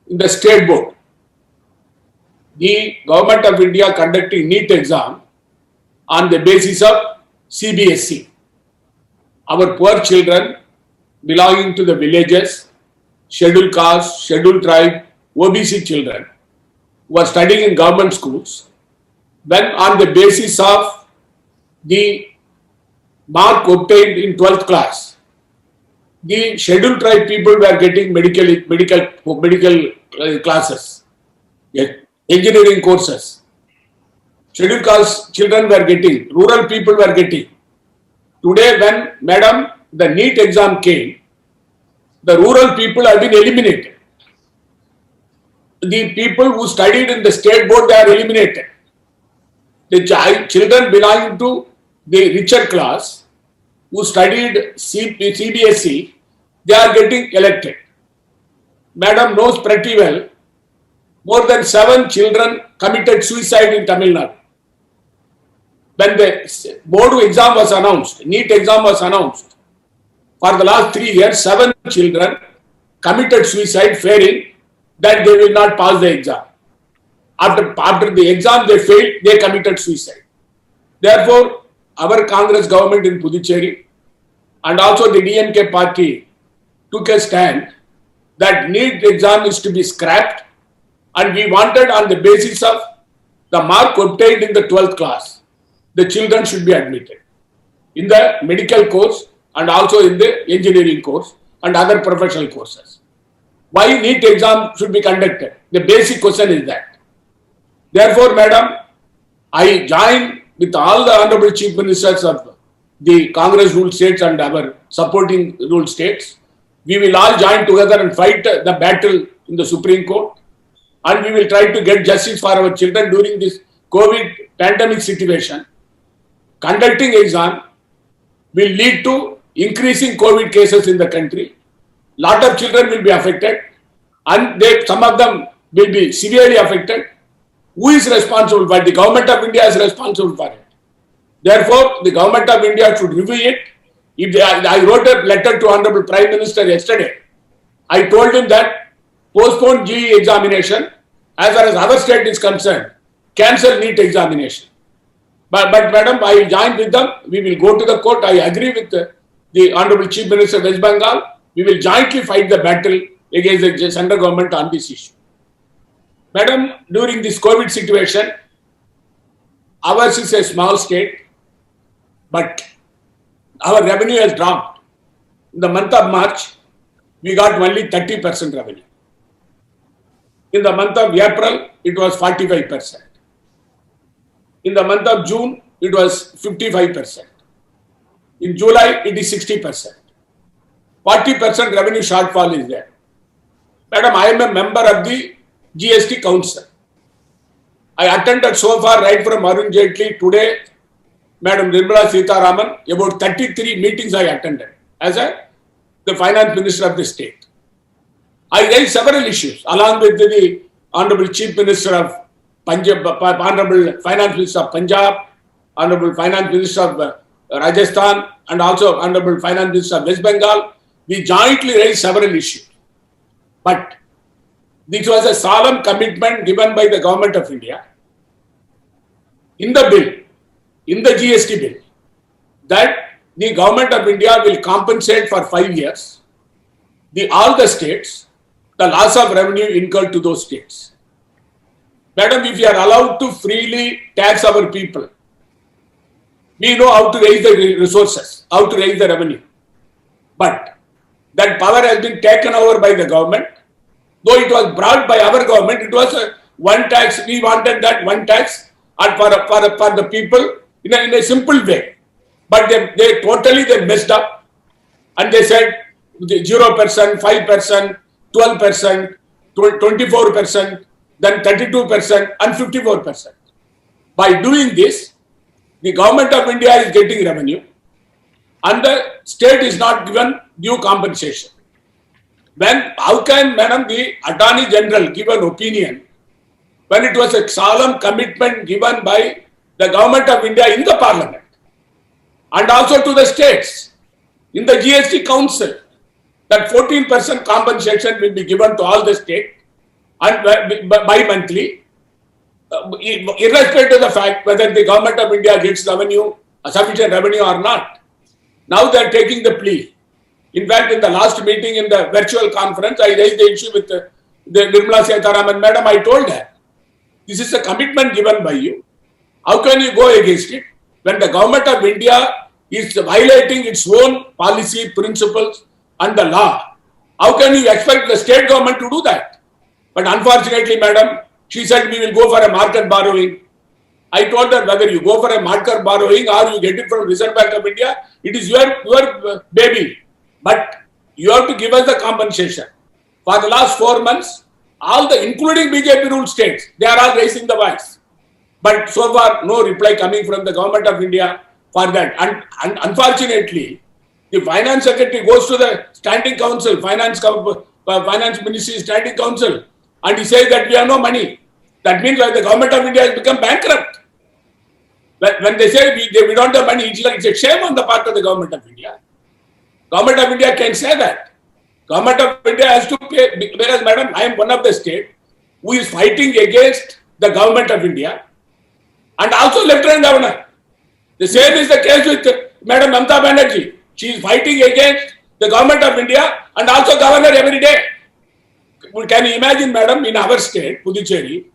in the state board. The Government of India conducting NEET exam on the basis of CBSE. Our poor children belonging to the villages, scheduled caste, scheduled tribe, OBC children who are studying in government schools, when on the basis of the mark obtained in 12th class, the scheduled tribe people were getting medical classes, engineering courses. Scheduled caste children were getting, rural people were getting. Today, when madam, the NEET exam came, the rural people have been eliminated. The people who studied in the state board, they are eliminated. The children belonging to the richer class who studied CBSE, they are getting elected. Madam knows pretty well, more than 7 children committed suicide in Tamil Nadu. When the board exam was announced, NEET exam was announced, for the last 3 years, 7 children committed suicide, fearing that they will not pass the exam. After the exam they failed, they committed suicide. Therefore, our Congress government in Puducherry and also the DMK party took a stand that NEET exam is to be scrapped, and we wanted on the basis of the mark obtained in the 12th class, the children should be admitted in the medical course and also in the engineering course and other professional courses. Why NEET exam should be conducted? The basic question is that. Therefore, madam, I join with all the Honorable Chief Ministers of the Congress ruled states and our supporting ruled states. We will all join together and fight the battle in the Supreme Court, and we will try to get justice for our children during this COVID pandemic situation. Conducting exam will lead to increasing COVID cases in the country. Lot of children will be affected, and some of them will be severely affected. Who is responsible for it? The Government of India is responsible for it. Therefore, the Government of India should review it. I wrote a letter to Honorable Prime Minister yesterday. I told him that postpone JEE examination as far as other state is concerned. Cancel NEET examination. But madam, I will join with them. We will go to the court. I agree with the Honorable Chief Minister of West Bengal. We will jointly fight the battle against the central government on this issue. Madam, during this COVID situation, ours is a small state, but our revenue has dropped. In the month of March, we got only 30% revenue. In the month of April, it was 45%. In the month of June, it was 55%. In July, it is 60%. 40% revenue shortfall is there. Madam, I am a member of the GST Council. I attended so far right from Arun Jaitley today, Madam Nirmala Sitharaman, about 33 meetings I attended as the Finance Minister of the state. I raised several issues along with the Honorable Chief Minister of Punjab, Honorable Finance Minister of Punjab, Honorable Finance Minister of Rajasthan, and also Honorable Finance Minister of West Bengal. We jointly raised several issues. But this was a solemn commitment given by the Government of India in the bill, in the GST bill, that the Government of India will compensate for 5 years all the states, the loss of revenue incurred to those states. Madam, if you are allowed to freely tax our people, we know how to raise the resources, how to raise the revenue. But that power has been taken over by the government. Though it was brought by our government, it was one tax. We wanted that one tax for the people in a simple way. But they totally messed up, and they said 0%, 5%, 12%, 24%, then 32% and 54%. By doing this, the Government of India is getting revenue and the state is not given due compensation. How can, Madam, the Attorney General give an opinion when it was a solemn commitment given by the Government of India in the Parliament and also to the states in the GST Council that 14% compensation will be given to all the states and bi-monthly, irrespective of the fact whether the Government of India gets revenue, sufficient revenue or not. Now they are taking the plea. In fact, in the last meeting in the virtual conference, I raised the issue with the Nirmala Sitharaman. Madam, I told her, this is a commitment given by you. How can you go against it when the Government of India is violating its own policy, principles and the law? How can you expect the state government to do that? But unfortunately, Madam, she said we will go for a market borrowing. I told her whether you go for a market borrowing or you get it from Reserve Bank of India, it is your baby. But you have to give us the compensation. For the last 4 months, all the, including BJP ruled states, they are all raising the voice. But so far, no reply coming from the Government of India for that. And unfortunately, the Finance Secretary goes to the Standing Council, Finance Ministry Standing Council, and he says that we have no money. That means that the Government of India has become bankrupt. When they say we don't have money, it's a shame on the part of the Government of India. Government of India can say that. Government of India has to pay, whereas, Madam, I am one of the state who is fighting against the Government of India and also Lieutenant Governor. The same is the case with Madam Mamata Banerjee. She is fighting against the Government of India and also Governor every day. Can you imagine, Madam, in our state, Puducherry,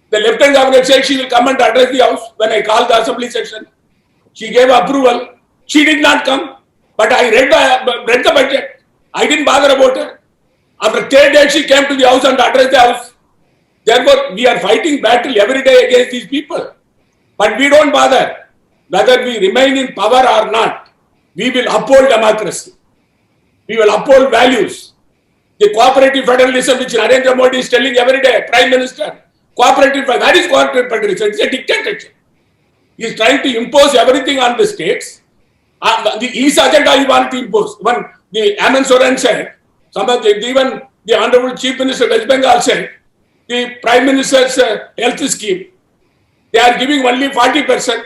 the Lieutenant Governor said she will come and address the House when I called the Assembly session. She gave approval. She did not come. But I read the budget. I didn't bother about her. After 3 days, she came to the House and addressed the House. Therefore, we are fighting battle every day against these people. But we don't bother. Whether we remain in power or not, we will uphold democracy. We will uphold values. The cooperative federalism which Narendra Modi is telling every day, Prime Minister, cooperative, that is cooperative federalism. It's a dictatorship. He is trying to impose everything on the states. The East agenda he wanted to impose. When the Hemant Soren said, even the Honorable Chief Minister of West Bengal said, the Prime Minister's health scheme, they are giving only 40%.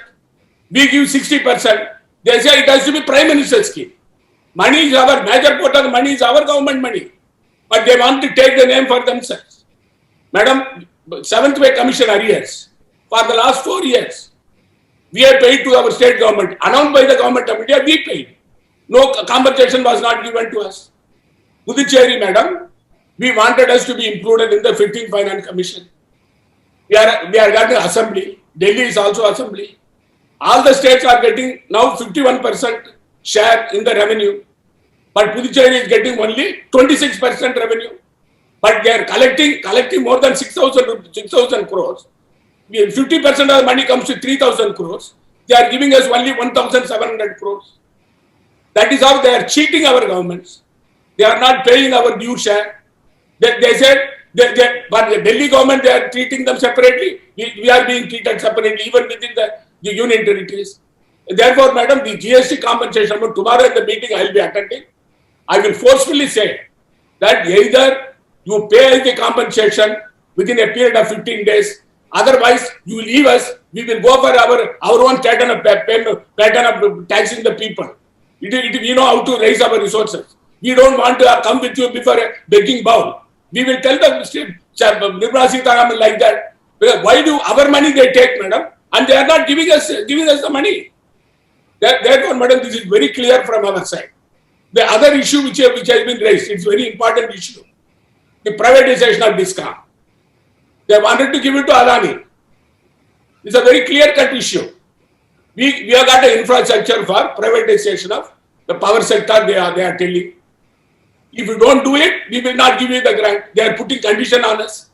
We give 60%. They say it has to be Prime Minister's scheme. Money is our, major part of the money is our government money. But they want to take the name for themselves. Madam, 7th Pay Commission arrears for the last 4 years. We have paid to our state government, announced by the government of India, we paid. No compensation was not given to us. Puducherry, madam, we wanted us to be included in the 15th Finance Commission. We are getting assembly. Delhi is also assembly. All the states are getting now 51% share in the revenue. But Puducherry is getting only 26% revenue. But they are collecting more than 6,000 crores. 50% of the money comes to 3,000 crores. They are giving us only 1,700 crores. That is how they are cheating our governments. They are not paying our due share. They said, but the Delhi government, they are treating them separately. We are being treated separately, even within the union territories. Therefore, madam, the GST compensation, tomorrow in the meeting I will be attending, I will forcefully say that either you pay the compensation within a period of 15 days, otherwise you leave us, we will go for our own pattern of taxing the people. We know how to raise our resources. We don't want to come with you before a begging bowl. We will tell the Nirmala Sitharaman like that. Why do our money they take, madam, and they are not giving us the money? Therefore, madam, this is very clear from our side. The other issue which has been raised, it's a very important issue. The privatization of DISCOM. They wanted to give it to Adani. It's a very clear-cut issue. We have got an infrastructure for privatization of the power sector, they are telling. If you don't do it, we will not give you the grant. They are putting condition on us.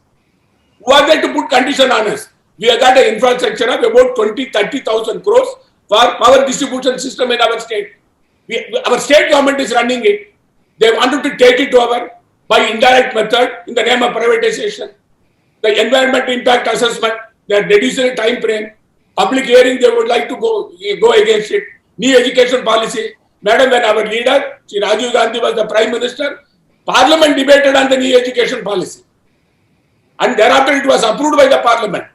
Who are they to put condition on us? We have got an infrastructure of about 20,000-30,000 crores for power distribution system in our state. Our state government is running it. They wanted to take it over by indirect method in the name of privatization. The environment impact assessment, they are reducing the time frame. Public hearing, they would like to go against it. New education policy. Madam, when our leader, Shri Rajiv Gandhi was the Prime Minister, Parliament debated on the new education policy. And thereafter it was approved by the Parliament.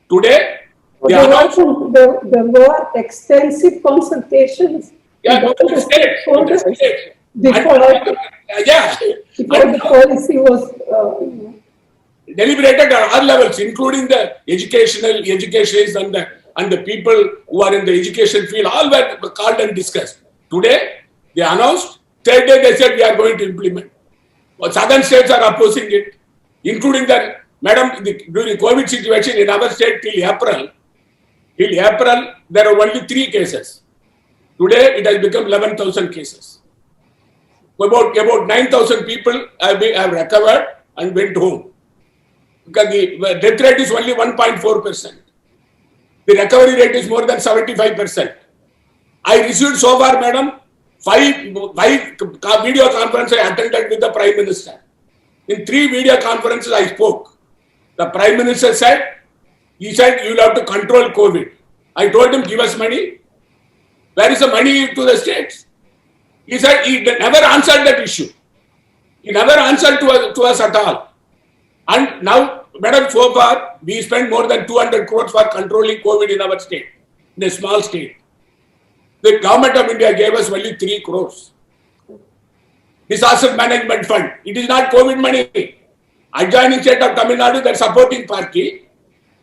Today, there were extensive consultations. Yeah, before the policy was deliberated at all levels, including the educationists and the people who are in the education field, all were called and discussed. Today, they announced, third day they said we are going to implement. But southern states are opposing it, including that, madam, during COVID situation in our state till April, there are only 3 cases. Today, it has become 11,000 cases. About 9,000 people have recovered and went home. Because the death rate is only 1.4%. The recovery rate is more than 75%. I received so far, madam, 5 video conferences I attended with the Prime Minister. In 3 video conferences I spoke. The Prime Minister said, you will have to control COVID. I told him, give us money. Where is the money to the states? He said he never answered that issue. He never answered to us at all. And now, madam, so far, we spent more than 200 crores for controlling COVID in our state, in a small state. The government of India gave us only 3 crores. Disaster Management Fund, it is not COVID money. Adjoining state of Tamil Nadu, their supporting party,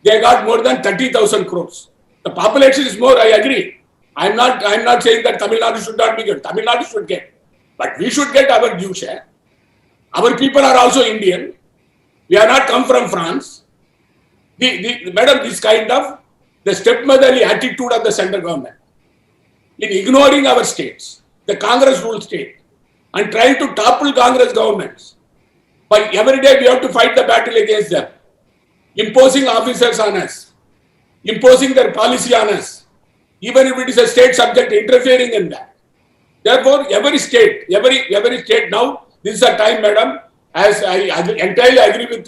they got more than 30,000 crores. The population is more, I agree. I'm not saying that Tamil Nadu should not be good. Tamil Nadu should get. But we should get our due share. Our people are also Indian. We are not come from France. Madam, this kind of the stepmotherly attitude of the central government in ignoring our states, the Congress ruled state, and trying to topple Congress governments. But every day we have to fight the battle against them, imposing officers on us, imposing their policy on us, even if it is a state subject, interfering in that. Therefore, every state now, this is a time, madam, as I entirely agree with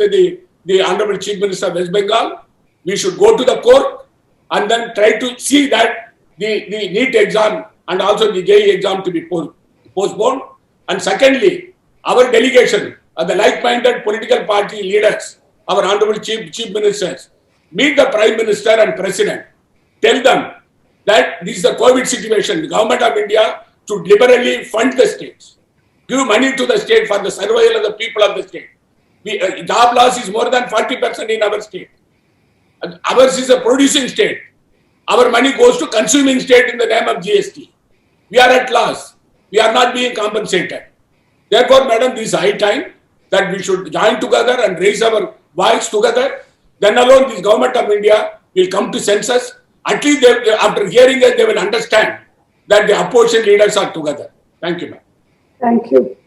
the Honorable Chief Minister of West Bengal, we should go to the court and then try to see that the NEET exam and also the JEE exam to be postponed. And secondly, our delegation of the like-minded political party leaders, our Honorable Chief Ministers, meet the Prime Minister and President, tell them that this is a COVID situation. The Government of India should liberally fund the states, give money to the state for the survival of the people of the state. Job loss is more than 40% in our state. Ours is a producing state. our money goes to consuming state in the name of GST. We are at loss. We are not being compensated. Therefore, madam, this is high time that we should join together and raise our voice together. Then alone, this government of India will come to senses. At least after hearing us, they will understand that the opposition leaders are together. Thank you, ma'am. Thank you.